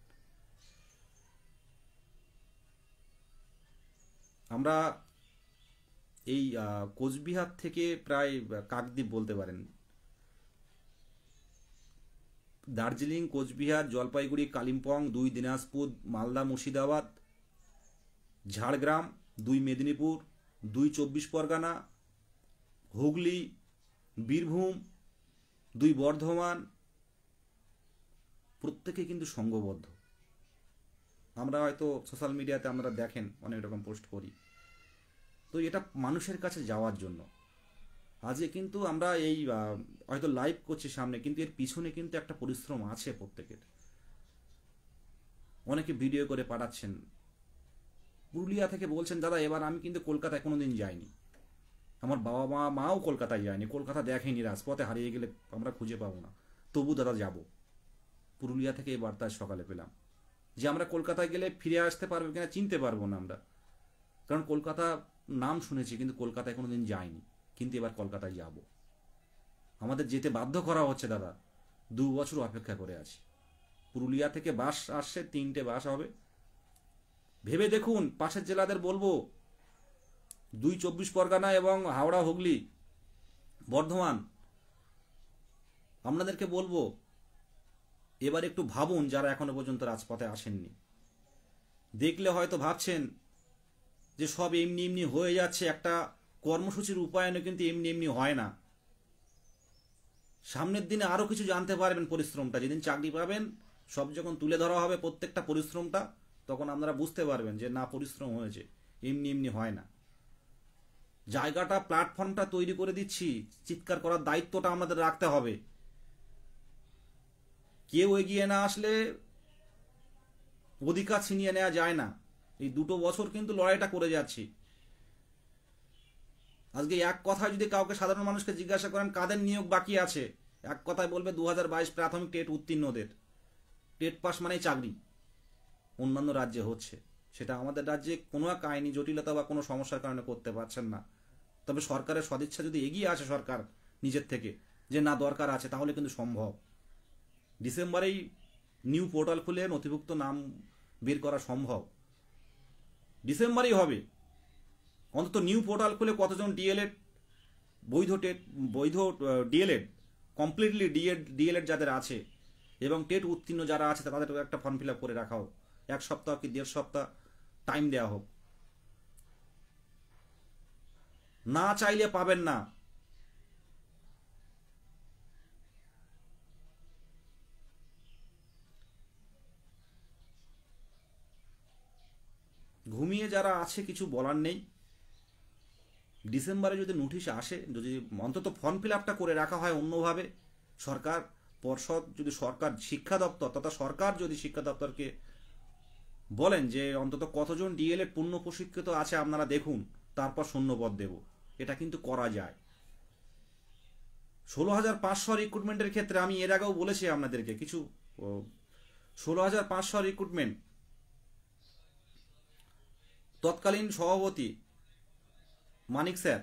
আমরা এই কোচবিহার থেকে প্রায় কাকদ্বীপ বলতে পারেন, দার্জিলিং, কোচবিহার, জলপাইগুড়ি, কালিম্পং 2, দিনাজপুর, মালদা, মুর্শিদাবাদ, ঝাড়গ্রাম 2, মেদিনীপুর 2, 24 পরগনা, হুগলি, বীরভূম 2, বর্ধমান, প্রত্যেকে কিন্তু সংঘবদ্ধ। আমরা হয়তো সোশ্যাল মিডিয়াতে আমরা দেখেন অনেক রকম পোস্ট করি, তো এটা মানুষের কাছে যাওয়ার জন্য। আজকে কিন্তু আমরা এই হয়তো লাইভ করছি সামনে, কিন্তু এর পিছনে কিন্তু একটা পরিশ্রম আছে প্রত্যেকের। অনেকে ভিডিও করে পাঠাচ্ছেন, পুরুলিয়া থেকে বলছেন দাদা এবার আমি কিন্তু কলকাতায় কোনোদিন যাইনি, আমার বাবা মাও কলকাতায় যায়নি, কলকাতা দেখেনি, রাজপথে হারিয়ে গেলে আমরা খুঁজে পাবো না, তবু দাদা যাব। পুরুলিয়া থেকে এই বার্তা সকালে পেলাম যে আমরা কলকাতায় গেলে ফিরে আসতে পারবো কিনা চিনতে পারবো না আমরা, কারণ কলকাতা নাম শুনেছি কিন্তু কলকাতায় কোনোদিন যাইনি, কিন্তু এবার কলকাতায় যাব। আমাদের যেতে বাধ্য করা হচ্ছে দাদা, 2 বছর অপেক্ষা করে আছি। পুরুলিয়া থেকে বাস আসছে, 3টে বাস হবে। ভেবে দেখুন, পাশের জেলাদের বলবো, 2, 24 পরগনা এবং হাওড়া, হুগলি, বর্ধমান, আপনাদেরকে বলবো এবার একটু ভাবুন, যারা এখনো পর্যন্ত রাজপথে আসেননি। দেখলে হয়তো ভাবছেন যে সব এমনি এমনি হয়ে যাচ্ছে, একটা কর্মসূচির রূপায়ণে কিন্তু এমনি এমনি হয় না। সামনের দিনে আরো কিছু জানতে পারবেন পরিশ্রমটা, যেদিন চাকরি পাবেন সব যখন তুলে ধরা হবে প্রত্যেকটা পরিশ্রমটা, তখন আপনারা বুঝতে পারবেন যে না, পরিশ্রম হয়েছে, এমনি এমনি হয় না। জায়গাটা, প্ল্যাটফর্মটা তৈরি করে দিচ্ছি, চিৎকার করার দায়িত্বটা আমাদের রাখতে হবে। কেউ এগিয়ে না আসলে অধিকার ছিনিয়ে নেওয়া যায় না। এই 2 বছর কিন্তু লড়াইটা করে যাচ্ছি। আজকে এক কথায় যদি কাউকে, সাধারণ মানুষকে জিজ্ঞাসা করেন কাদের নিয়োগ বাকি আছে, এক কথায় বলবে 2022 প্রাথমিক টেট উত্তীর্ণদের। টেট পাস মানেই চাকরি। অন্যান্য রাজ্যে হচ্ছে, সেটা আমাদের রাজ্যে কোনো এক আইনি জটিলতা বা কোনো সমস্যার কারণে করতে পারছেন না। তবে সরকারের সদিচ্ছা যদি এগিয়ে আসে, সরকার নিজের থেকে যে না দরকার আছে, তাহলে কিন্তু সম্ভব। ডিসেম্বরেই নিউ পোর্টাল খুলে নথিভুক্ত নাম বের করা সম্ভব, ডিসেম্বরেই হবে। অন্তত নিউ পোর্টাল খুলে কতজন ডিএলএড বৈধ ডিএলএড কমপ্লিটলি ডিএলএড যাদের আছে এবং টেট উত্তীর্ণ যারা আছে তাদের একটা ফর্ম ফিল আপ করে রাখা হোক, 1 সপ্তাহ কি 1.5 সপ্তাহ টাইম দেওয়া হোক। না চাইলে পাবেন না। ঘুমিয়ে যারা আছে কিছু বলার নেই। ডিসেম্বরে যদি নোটিশ আসে, যদি অন্তত ফর্ম ফিল আপটা করে রাখা হয় অন্যভাবে, সরকার পর্ষদ যদি সরকার শিক্ষা দপ্তর তথা সরকার যদি শিক্ষা দপ্তরকে বলেন যে অন্তত কতজন ডিএলএড পূর্ণ প্রশিক্ষিত আছে আপনারা দেখুন, তারপর শূন্যপদ দেব, এটা কিন্তু করা যায়। 16,500 রিক্রুটমেন্টের ক্ষেত্রে আমি এর আগেও বলেছি আপনাদেরকে কিছু 16,500 রিক্রুটমেন্ট, তৎকালীন সভাপতি মানিক স্যার,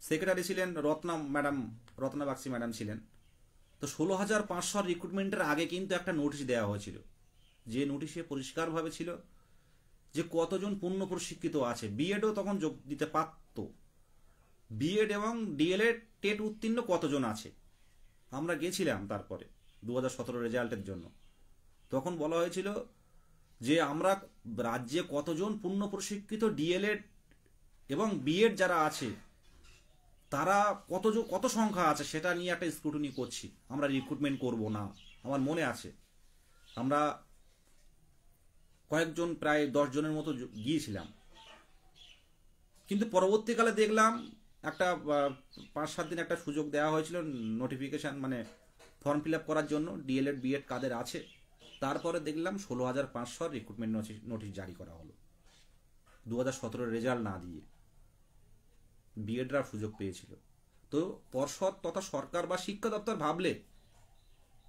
সেক্রেটারি ছিলেন রত্না বাগচি ম্যাডাম ছিলেন। তো 16,500 রিক্রুটমেন্টের আগে কিন্তু একটা নোটিশ দেওয়া হয়েছিল, যে নোটিশে পরিষ্কারভাবে ছিল যে কতজন পূর্ণ প্রশিক্ষিত আছে। বিএডও তখন যোগ দিতে পারত, বিএড এবং ডিএলএড টেট উত্তীর্ণ কতজন আছে। আমরা গেছিলাম তারপরে 2017 রেজাল্টের জন্য, তখন বলা হয়েছিল যে আমরা রাজ্যে কতজন পূর্ণ প্রশিক্ষিত ডিএলএড এবং বিএড যারা আছে তারা কত সংখ্যা আছে সেটা নিয়ে একটা স্ক্রুটিনি করছি, আমরা রিক্রুটমেন্ট করব না। আমার মনে আছে আমরা কয়েকজন প্রায় 10 জনের মতো গিয়েছিলাম, কিন্তু পরবর্তীকালে দেখলাম একটা 5-7 দিন একটা সুযোগ দেওয়া হয়েছিল নোটিফিকেশন মানে ফর্ম ফিল আপ করার জন্য ডিএলএড বিএড কাদের আছে। তারপরে দেখলাম 16,500 রিক্রুটমেন্ট নোটিশ জারি করা হলো 2017 রেজাল্ট না দিয়ে। বিএডরা সুযোগ পেয়েছিল। তো পর্ষদ তথা সরকার বা শিক্ষা দপ্তর ভাবলে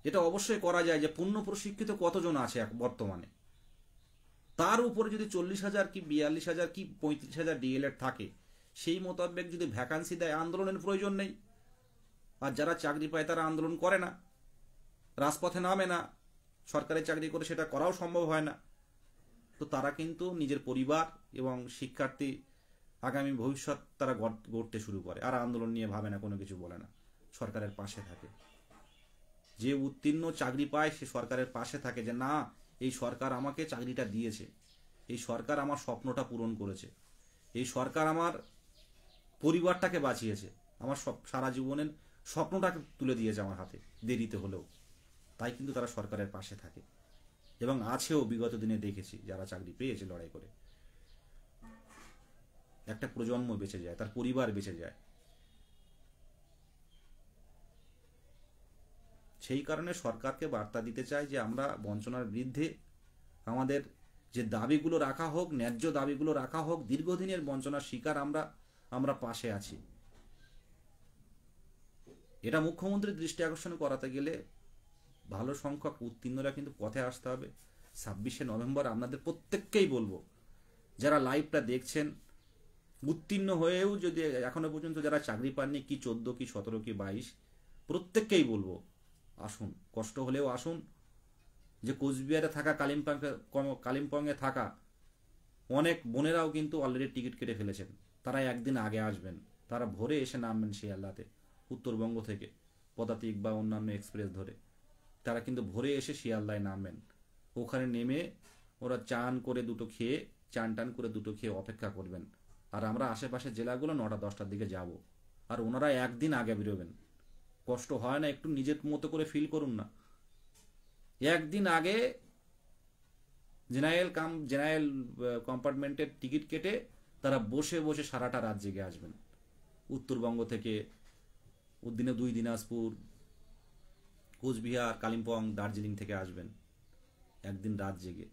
এটা অবশ্যই করা যায় যে পূর্ণ প্রশিক্ষিত কতজন আছে বর্তমানে, তার উপরে যদি 40,000 কি 42,000 কি 35,000 ডিএলএড থাকে, সেই মোতাবেক যদি ভ্যাকান্সি দেয়, আন্দোলনের প্রয়োজন নেই। আর যারা চাকরি পায় তারা আন্দোলন করে না, রাজপথে নামে না, সরকারি চাকরি করে সেটা করাও সম্ভব হয় না। তো তারা কিন্তু নিজের পরিবার এবং শিক্ষার্থী আগামী ভবিষ্যৎ তারা গড়তে শুরু করে, আর আন্দোলন নিয়ে ভাবে না, কোনো কিছু বলে না, সরকারের পাশে থাকে। যে উত্তীর্ণ চাকরি পায় সে সরকারের পাশে থাকে, যে না এই সরকার আমাকে চাকরিটা দিয়েছে, এই সরকার আমার স্বপ্নটা পূরণ করেছে, এই সরকার আমার পরিবারটাকে বাঁচিয়েছে, আমার সারা জীবনের স্বপ্নটাকে তুলে দিয়েছে আমার হাতে, দেরিতে হলেও। তাই কিন্তু তারা সরকারের পাশে থাকে এবং আছেও। বিগত দিনে দেখেছি যারা চাকরি পেয়েছে লড়াই করে, একটা প্রজন্ম বেঁচে যায়, তার পরিবার বেঁচে যায়। সেই কারণে সরকারকে বার্তা দিতে চাই যে আমরা বঞ্চনার বিরুদ্ধে, আমাদের যে দাবিগুলো রাখা হোক, ন্যায্য দাবিগুলো রাখা হোক, দীর্ঘদিনের বঞ্চনার শিকার আমরা পাশে আছি। এটা মুখ্যমন্ত্রীর দৃষ্টি আকর্ষণ করাতে গেলে ভালো সংখ্যক উত্তীর্ণরা কিন্তু পথে আসতে হবে। 26শে নভেম্বর আপনাদের প্রত্যেককেই বলবো, যারা লাইভটা দেখছেন, উত্তীর্ণ হয়েও যদি এখনো পর্যন্ত যারা চাকরি পাননি, কি 14 কি 17 কি 22, প্রত্যেককেই বলবো আসুন, কষ্ট হলেও আসুন। যে কোচবিহারে থাকা, কালিম্পংয়ে থাকা অনেক বোনেরাও কিন্তু অলরেডি টিকিট কেটে ফেলেছেন, তারা একদিন আগে আসবেন, তারা ভোরে এসে নামবেন শিয়ালদাতে উত্তরবঙ্গ থেকে পদাতিক বা অন্যান্য এক্সপ্রেস ধরে। তারা কিন্তু ভোরে এসে শিয়ালদায় নামবেন, ওখানে নেমে ওরা চান করে দুটো খেয়ে অপেক্ষা করবেন। আর আমরা আশেপাশের জেলাগুলো 9টা-10টার দিকে যাব, আর ওনারা একদিন আগে বেরোবেন। কষ্ট হয় না? একটু নিজের মতো করে ফিল করুন না। একদিন আগে জেনারেল কম্পার্টমেন্টের টিকিট কেটে তারা বসে বসে সারাটা রাত জেগে আসবেন। উত্তরবঙ্গ থেকে দিনে 2 দিনাজপুর, কোচবিহার, কালিম্পং, দার্জিলিং থেকে আসবেন একদিন রাত জেগে।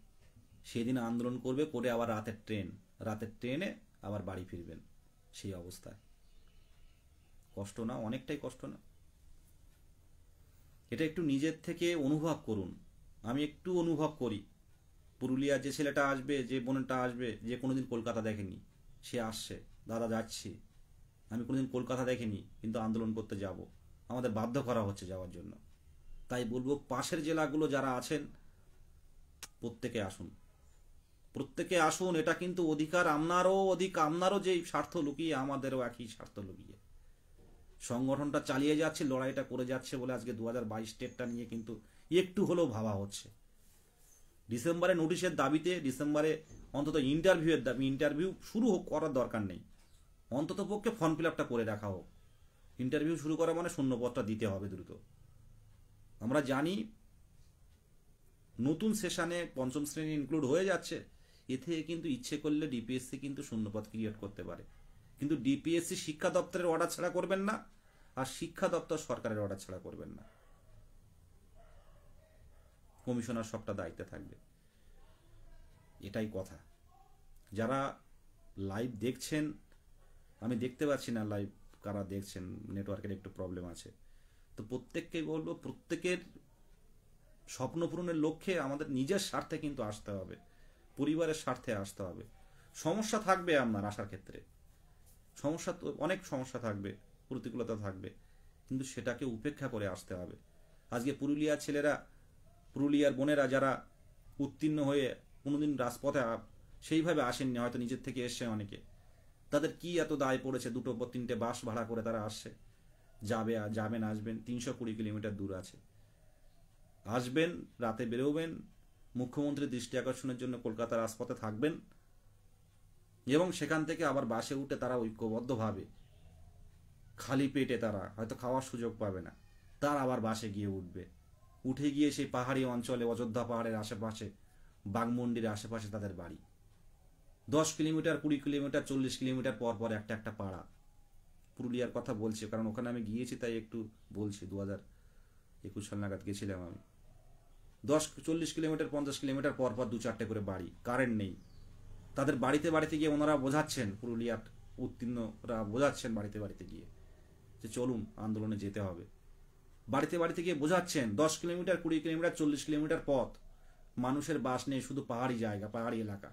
সেদিন আন্দোলন করে আবার রাতের ট্রেনে আবার বাড়ি ফিরবেন। সেই অবস্থায় কষ্ট না? অনেকটাই কষ্ট না? এটা একটু নিজের থেকে অনুভব করুন। আমি একটু অনুভব করি, পুরুলিয়ার যে ছেলেটা আসবে, যে বোনটা আসবে, যে কোনোদিন কলকাতা দেখেনি, সে আসছে, দাদা যাচ্ছি, আমি কোনোদিন কলকাতা দেখিনি কিন্তু আন্দোলন করতে যাব, আমাদের বাধ্য করা হচ্ছে যাওয়ার জন্য। তাই বলবো পাশের জেলাগুলো যারা আছেন প্রত্যেকে আসুন, প্রত্যেকে আসুন। এটা কিন্তু অধিকার আপনারও যে স্বার্থ লুকিয়ে আমাদেরও একই স্বার্থ লুকিয়ে সংগঠনটা চালিয়ে যাচ্ছে, লড়াইটা করে যাচ্ছে বলে আজকে 2022 ডেটটা নিয়ে কিন্তু একটু হলেও ভাবা হচ্ছে। ডিসেম্বরে নোটিশের দাবিতে, ডিসেম্বরে অন্তত ইন্টারভিউ শুরু করার দরকার নেই, অন্তত পক্ষে ফর্ম ফিল আপটা করে রাখা হোক। ইন্টারভিউ শুরু করা মানে শূন্যপদটা দিতে হবে দ্রুত। আমরা জানি নতুন সেশনে পঞ্চম শ্রেণী ইনক্লুড হয়ে যাচ্ছে, এতে কিন্তু ইচ্ছে করলে ডিপিএসসি কিন্তু শূন্যপদ ক্রিয়েট করতে পারে। কিন্তু ডিপিএসসি শিক্ষা দপ্তরের অর্ডার ছাড়া করবেন না, আর শিক্ষা দপ্তর সরকারের অর্ডার ছাড়া করবেন না। কমিশনার সবটা দায়িত্বে থাকবে, এটাই কথা। যারা লাইভ দেখছেন, আমি দেখতে পাচ্ছি না লাইভ কারা দেখছেন, নেটওয়ার্কের একটু প্রবলেম আছে, তো প্রত্যেককেই বলবো, প্রত্যেকের স্বপ্ন পূরণের লক্ষ্যে আমাদের নিজের স্বার্থে কিন্তু আসতে হবে, পরিবারের স্বার্থে আসতে হবে। সমস্যা থাকবে আপনার আসার ক্ষেত্রে, সমস্যা তো অনেক সমস্যা থাকবে, প্রতিকূলতা থাকবে, কিন্তু সেটাকে উপেক্ষা করে আসতে হবে। আজকে পুরুলিয়ার ছেলেরা, পুরুলিয়ার বোনেরা যারা উত্তীর্ণ হয়ে কোনোদিন রাজপথে সেইভাবে আসেননি, হয়তো নিজের থেকে এসছে অনেকে, তাদের কি এত দায় পড়েছে, 2-3টে বাস ভাড়া করে তারা আসছে, যাবেন আসবেন, 320 কিলোমিটার দূর আছে, আসবেন রাতে বেরোবেন, মুখ্যমন্ত্রীর দৃষ্টি আকর্ষণের জন্য কলকাতার রাজপথে থাকবেন, এবং সেখান থেকে আবার বাসে উঠে তারা ঐক্যবদ্ধভাবে খালি পেটে, তারা হয়তো খাওয়ার সুযোগ পাবে না, তার আবার বাসে গিয়ে উঠবে, উঠে গিয়ে সেই পাহাড়ি অঞ্চলে, অযোধ্যা পাহাড়ের আশেপাশে, বাঘমুন্ডির আশেপাশে তাদের বাড়ি। 10 কিলোমিটার, 20 কিলোমিটার, 40 কিলোমিটার পর পর একটা পাড়া। পুরুলিয়ার কথা বলছি কারণ ওখানে আমি গিয়েছি, তাই একটু বলছি। 2021 সাল নাগাদ গেছিলাম আমি। 40 কিলোমিটার, 50 কিলোমিটার পর পর 2-4টে করে বাড়ি, কারেন্ট নেই। তাদের বাড়িতে বাড়িতে গিয়ে ওনারা বোঝাচ্ছেন, পুরুলিয়ার উত্তীর্ণরা বোঝাচ্ছেন বাড়িতে বাড়িতে গিয়ে যে চলুন আন্দোলনে যেতে হবে। বাড়িতে বাড়িতে গিয়ে বোঝাচ্ছেন 10 কিলোমিটার, 20 কিলোমিটার, 40 কিলোমিটার পথ, মানুষের বাস নেই, শুধু পাহাড়ি জায়গা, পাহাড়ি এলাকা,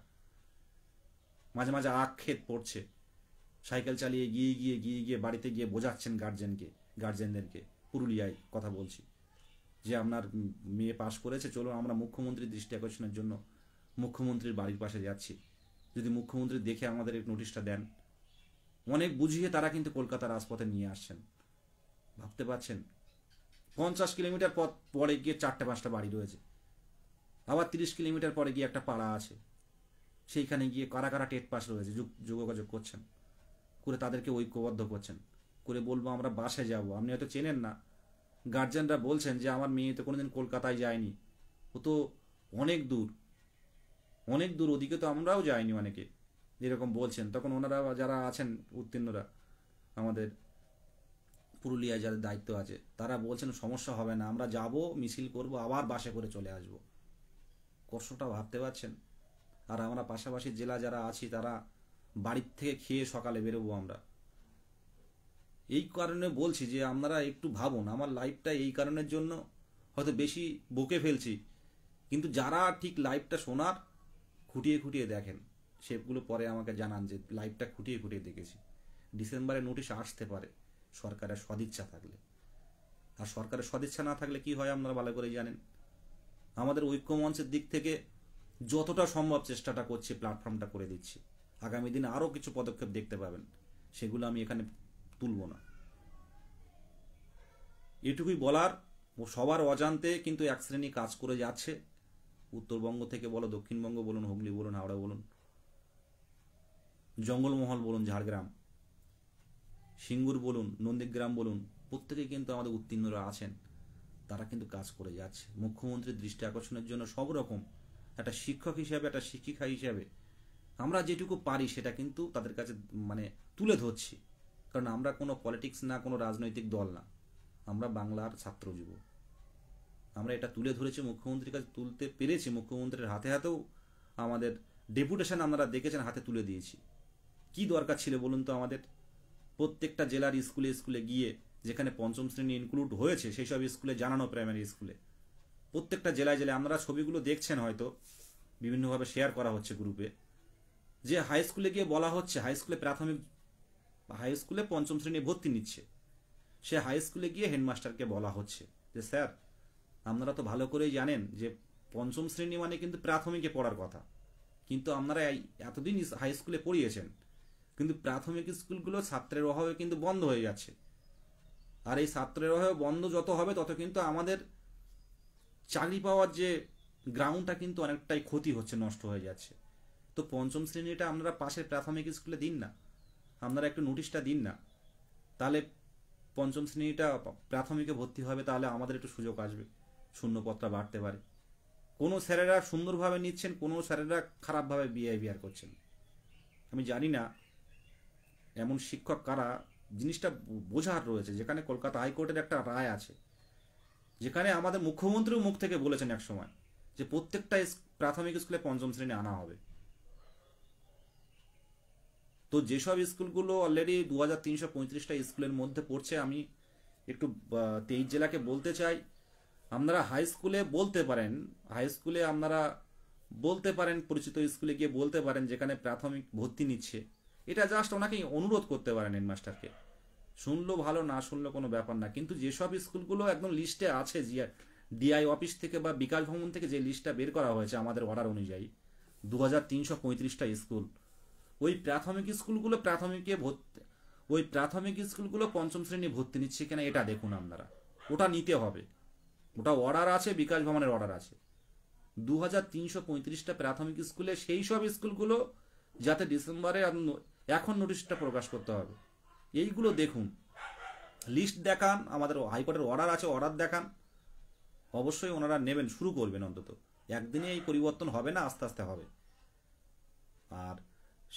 মাঝে মাঝে আখ ক্ষেত পড়ছে, সাইকেল চালিয়ে গিয়ে বাড়িতে গিয়ে বোঝাচ্ছেন গার্জেনদেরকে। পুরুলিয়ায় কথা বলছি, যে আপনার মেয়ে পাশ করেছে, চলো আমরা মুখ্যমন্ত্রীর দৃষ্টি আকর্ষণের জন্য মুখ্যমন্ত্রীর বাড়ির পাশে যাচ্ছি, যদি মুখ্যমন্ত্রী দেখে আমাদের এই নোটিশটা দেন। অনেক বুঝিয়ে তারা কিন্তু কলকাতা রাজপথে নিয়ে আসছেন। ভাবতে পারছেন, 50 কিলোমিটার পরে গিয়ে 4-5টা বাড়ি রয়েছে, আবার 30 কিলোমিটার পরে গিয়ে একটা পাড়া আছে, সেইখানে গিয়ে কারা কারা টেট পাস রয়েছে যোগাযোগ করছেন, করে তাদেরকে ঐক্যবদ্ধ করছেন, করে বলবো আমরা বাসে যাব। আপনি হয়তো চেনেন না, গার্জেনরা বলছেন যে আমার মেয়ে তো কোনোদিন কলকাতায় যায়নি, ও তো অনেক দূর, ওদিকে তো আমরাও যাইনি অনেকে, এরকম বলছেন। তখন ওনারা যারা আছেন উত্তীর্ণরা, আমাদের পুরুলিয়ায় যাদের দায়িত্ব আছে, তারা বলছেন সমস্যা হবে না, আমরা যাব, মিছিল করব, আবার বাসে করে চলে আসব। কষ্টটা ভাবতে পারছেন? আর আমরা পাশাপাশি জেলা যারা আছি, তারা বাড়ির থেকে খেয়ে সকালে বেরোবো আমরা। এই কারণে বলছি যে আপনারা একটু ভাবুন। আমার লাইভটা এই কারণের জন্য হয়তো বেশি বকে ফেলছি, কিন্তু যারা ঠিক লাইভটা শোনার, খুঁটিয়ে দেখেন, সেগুলো পরে আমাকে জানান যে লাইভটা খুঁটিয়ে দেখেছি। ডিসেম্বরে নোটিশ আসতে পারে সরকারের সদিচ্ছা থাকলে, আর সরকারের সদিচ্ছা না থাকলে কি হয় আপনারা ভালো করে জানেন। আমাদের ঐক্যমঞ্চের দিক থেকে যতটা সম্ভব চেষ্টাটা করছি, প্ল্যাটফর্মটা করে দিচ্ছি। আগামী দিনে আরও কিছু পদক্ষেপ দেখতে পাবেন, সেগুলো আমি এখানে তুলব না। এটুকুই বলার, সবার অজান্তে কিন্তু এক শ্রেণী কাজ করে যাচ্ছে। উত্তরবঙ্গ থেকে বলো, দক্ষিণবঙ্গ বলুন, হুগলি বলুন, হাওড়া বলুন, জঙ্গলমহল বলুন, ঝাড়গ্রাম, সিঙ্গুর বলুন, নন্দীগ্রাম বলুন, প্রত্যেকেই কিন্তু আমাদের উত্তীর্ণরা আছেন, তারা কিন্তু কাজ করে যাচ্ছে মুখ্যমন্ত্রীর দৃষ্টি আকর্ষণের জন্য। সব রকম একটা শিক্ষক হিসাবে, একটা শিক্ষিকা হিসাবে আমরা যেটুকু পারি সেটা কিন্তু তাদের কাছে তুলে ধরছি। কারণ আমরা কোনো পলিটিক্স না, কোনো রাজনৈতিক দল না, আমরা বাংলার ছাত্র যুব। আমরা এটা তুলে ধরেছি, মুখ্যমন্ত্রীর কাছে তুলতে পেরেছি, মুখ্যমন্ত্রীর হাতেও আমাদের ডেপুটেশন আপনারা দেখেছেন, হাতে তুলে দিয়েছি। কি দরকার ছিল বলুন তো আমাদের? প্রত্যেকটা জেলার স্কুলে গিয়ে, যেখানে পঞ্চম শ্রেণী ইনক্লুড হয়েছে সেই সব স্কুলে জানানো, প্রাইমারি স্কুলে প্রত্যেকটা জেলায় আপনারা ছবিগুলো দেখছেন, হয়তো বিভিন্নভাবে শেয়ার করা হচ্ছে গ্রুপে, যে হাই স্কুলে গিয়ে বলা হচ্ছে, হাই স্কুলে পঞ্চম শ্রেণী ভর্তি নিচ্ছে, সে হাই স্কুলে গিয়ে হেডমাস্টারকে বলা হচ্ছে যে স্যার আপনারা তো ভালো করেই জানেন যে পঞ্চম শ্রেণী মানে কিন্তু প্রাথমিকে পড়ার কথা, কিন্তু আপনারা এতদিন হাই স্কুলে পড়িয়েছেন, কিন্তু প্রাথমিক স্কুলগুলো ছাত্রের অভাবে কিন্তু বন্ধ হয়ে যাচ্ছে। আর এই ছাত্রের অভাবে বন্ধ যত হবে তত কিন্তু আমাদের চাকরি পাওয়ার যে গ্রাউন্ডটা কিন্তু অনেকটাই ক্ষতি হচ্ছে, নষ্ট হয়ে যাচ্ছে। তো পঞ্চম শ্রেণীটা আপনারা পাশের প্রাথমিক স্কুলে দিন না, আপনারা একটু নোটিশটা দিন না, তাহলে পঞ্চম শ্রেণীটা প্রাথমিকে ভর্তি হবে, তাহলে আমাদের একটু সুযোগ আসবে, শূন্যপদটা বাড়তে পারে। কোনো স্যারেরা সুন্দরভাবে নিচ্ছেন, কোনো স্যারেরা খারাপভাবে বিহেভিয়ার করছেন। আমি জানি না এমন শিক্ষক কারা, জিনিসটা বোঝার রয়েছে। যেখানে কলকাতা হাইকোর্টের একটা রায় আছে, যেখানে আমাদের মুখ্যমন্ত্রীও মুখ থেকে বলেছেন এক সময় যে প্রত্যেকটা প্রাথমিক স্কুলে পঞ্চম শ্রেণী আনা হবে। তো যেসব স্কুলগুলো অলরেডি 2335টা স্কুলের মধ্যে পড়ছে, আমি একটু 23 জেলাকে বলতে চাই, আপনারা হাই স্কুলে বলতে পারেন, হাই স্কুলে আপনারা বলতে পারেন, পরিচিত স্কুলে গিয়ে বলতে পারেন যেখানে প্রাথমিক ভর্তি নিচ্ছে। এটা জাস্ট ওনাকে অনুরোধ করতে পারেন হেডমাস্টারকে। শুনলো ভালো, না শুনলো কোনো ব্যাপার না, কিন্তু যেসব স্কুলগুলো একদম লিস্টে আছে, ডিআই অফিস থেকে বা বিকাশ ভবন থেকে যে লিস্টটা বের করা হয়েছে আমাদের অর্ডার অনুযায়ী 2335টা স্কুল, ওই প্রাথমিক স্কুলগুলো ওই প্রাথমিক স্কুলগুলো পঞ্চম শ্রেণী ভর্তি নিচ্ছে কিনা এটা দেখুন আপনারা। ওটা নিতে হবে, ওটা অর্ডার আছে, বিকাশ ভবনের অর্ডার আছে। 2335টা প্রাথমিক স্কুলে সেই সব স্কুলগুলো যাতে ডিসেম্বরে এখন নোটিশটা প্রকাশ করতে হবে, এইগুলো দেখুন, লিস্ট দেখান, আমাদের হাইকোর্টের অর্ডার আছে, অর্ডার দেখান, অবশ্যই ওনারা নেবেন, শুরু করবেন। অন্তত একদিনে এই পরিবর্তন হবে না, আস্তে আস্তে হবে। আর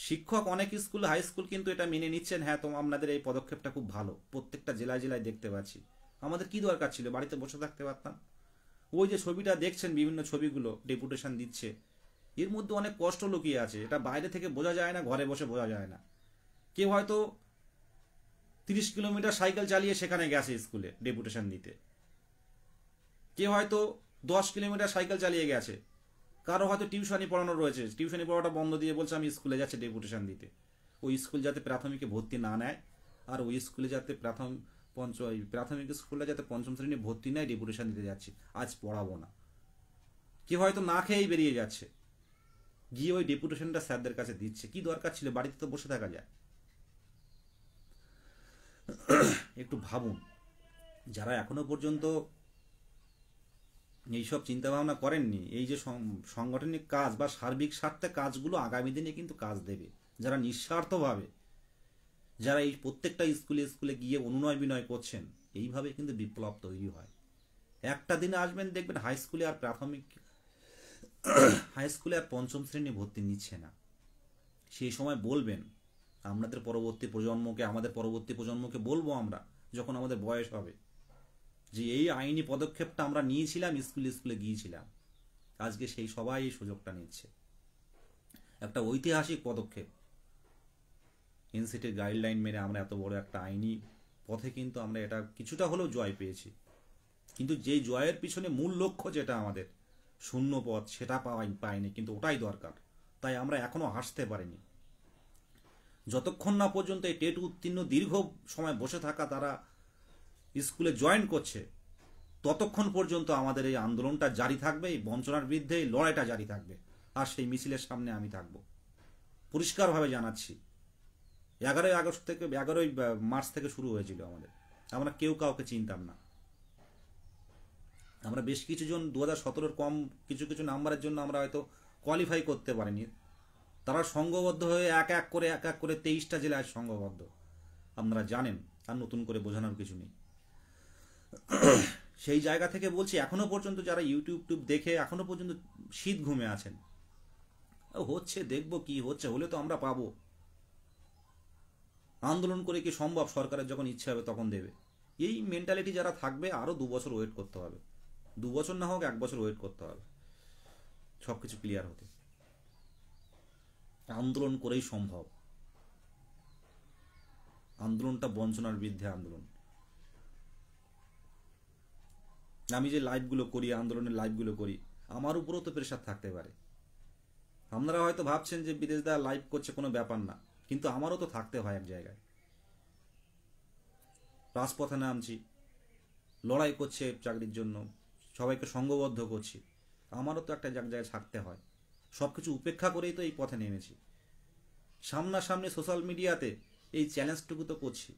শিক্ষক অনেক স্কুল, হাই স্কুল কিন্তু এটা মেনে নিচ্ছেন। হ্যাঁ, তো আপনাদের এই পদক্ষেপটা খুব ভালো, প্রত্যেকটা জেলায় জেলায় দেখতে পাচ্ছি। আমাদের কি দরকার ছিল, বাড়িতে বসে থাকতে পারতাম। ওই যে ছবিটা দেখছেন, বিভিন্ন ছবিগুলো ডেপুটেশন দিচ্ছে, এর মধ্যে অনেক কষ্ট লুকিয়ে আছে, এটা বাইরে থেকে বোঝা যায় না, ঘরে বসে বোঝা যায় না। কেউ হয়তো 30 কিলোমিটার সাইকেল চালিয়ে সেখানে গেছে স্কুলে ডেপুটেশন দিতে, কেউ হয়তো 10 কিলোমিটার সাইকেল চালিয়ে গেছে, কারো হয়তো টিউশনি পড়ানো রয়েছে, টিউশনি পড়াটা বন্ধ দিয়ে বলছে আমি স্কুলে যাচ্ছি ডেপুটেশন দিতে। ওই স্কুল যাতে প্রাথমিকে ভর্তি না নেয়, আর ওই স্কুলে যাতে প্রাথমিক স্কুলে যাতে পঞ্চম শ্রেণী ভর্তি নেয়, ডেপুটেশন দিতে যাচ্ছি, আজ পড়াবো না। কেউ হয়তো না খেয়েই বেরিয়ে যাচ্ছে, গিয়ে ওই ডেপুটেশনটা স্যারদের কাছে দিচ্ছে। কি দরকার ছিল, বাড়িতে তো বসে থাকা যায়। একটু ভাবুন, যারা এখনো পর্যন্ত এইসব চিন্তাভাবনা করেননি, এই যে সাংগঠনিক কাজ বা সার্বিক স্বার্থে কাজগুলো আগামী দিনে কিন্তু কাজ দেবে। যারা নিঃস্বার্থভাবে, যারা এই প্রত্যেকটা স্কুলে স্কুলে গিয়ে অনুনয় বিনয় করছেন, এইভাবে কিন্তু বিপ্লব তৈরি হয়। একটা দিনে আসবেন দেখবেন হাই স্কুলে আর পঞ্চম শ্রেণী ভর্তি নিচ্ছে না। সেই সময় বলবেন আমাদের পরবর্তী প্রজন্মকে বলবো আমরা, যখন আমাদের বয়স হবে, যে এই আইনি পদক্ষেপটা আমরা নিয়েছিলাম, স্কুলে স্কুলে গিয়েছিলাম, আজকে সেই সবাই এই সুযোগটা নিচ্ছে। একটা ঐতিহাসিক পদক্ষেপ, এনসিটির গাইডলাইন মেনে আমরা এত বড় একটা আইনি পথে কিন্তু আমরা এটা কিছুটা হলেও জয় পেয়েছি। কিন্তু যেই জয়ের পিছনে মূল লক্ষ্য যেটা আমাদের শূন্য পথ, সেটা পাইনি, কিন্তু ওটাই দরকার। তাই আমরা এখনো হাসতে পারিনি। যতক্ষণ না পর্যন্ত এই টেট উত্তীর্ণ দীর্ঘ সময় বসে থাকা তারা স্কুলে জয়েন করছে, ততক্ষণ পর্যন্ত আমাদের এই আন্দোলনটা জারি থাকবে, এই বঞ্চনার বিরুদ্ধে এই লড়াইটা জারি থাকবে। আর সেই মিছিলের সামনে আমি থাকব, পরিষ্কারভাবে জানাচ্ছি। 11ই মার্চ থেকে শুরু হয়েছিল আমাদের, আমরা কেউ কাউকে চিনতাম না। আমরা বেশ কিছু জন 2017 কম কিছু নাম্বারের জন্য আমরা হয়তো কোয়ালিফাই করতে পারিনি, তারা সংঘবদ্ধ হয়ে এক এক করে 23টা জেলায় সংঘবদ্ধ, আপনারা জানেন, আর নতুন করে বোঝানোর কিছু নেই। সেই জায়গা থেকে বলছি, এখনো পর্যন্ত যারা ইউটিউব দেখে এখনো পর্যন্ত শীত ঘুমে আছেন, হচ্ছে দেখবো কি হচ্ছে, হলে তো আমরা পাবো। আন্দোলন করে কি সম্ভব? সরকারের যখন ইচ্ছে হবে তখন দেবে, এই মেন্টালিটি যারা থাকবে, আরো 2 বছর ওয়েট করতে হবে। 2 বছর না হোক 1 বছর ওয়েট করতে হবে সবকিছু ক্লিয়ার হতে। আন্দোলন করেই সম্ভব। আন্দোলনটা বঞ্চনার বিরুদ্ধে আন্দোলন। আমি যে লাইভগুলো করি, আন্দোলনের লাইভগুলো করি, আমার উপরও তো প্রেশার থাকতে পারে। আপনারা হয়তো ভাবছেন যে বিদেশ দা লাইভ করছে, কোনো ব্যাপার না, কিন্তু আমারও তো থাকতে হয় এক জায়গায়। রাজপথে নামছি, লড়াই করছে চাকরির জন্য, সবাইকে সঙ্গবদ্ধ করছি, আমারও তো একটা জায়গায় থাকতে হয়। সব কিছু উপেক্ষা করেই তো এই পথে নেমেছি। সামনাসামনি সোশ্যাল মিডিয়াতে এই চ্যালেঞ্জটুকু তো করছি,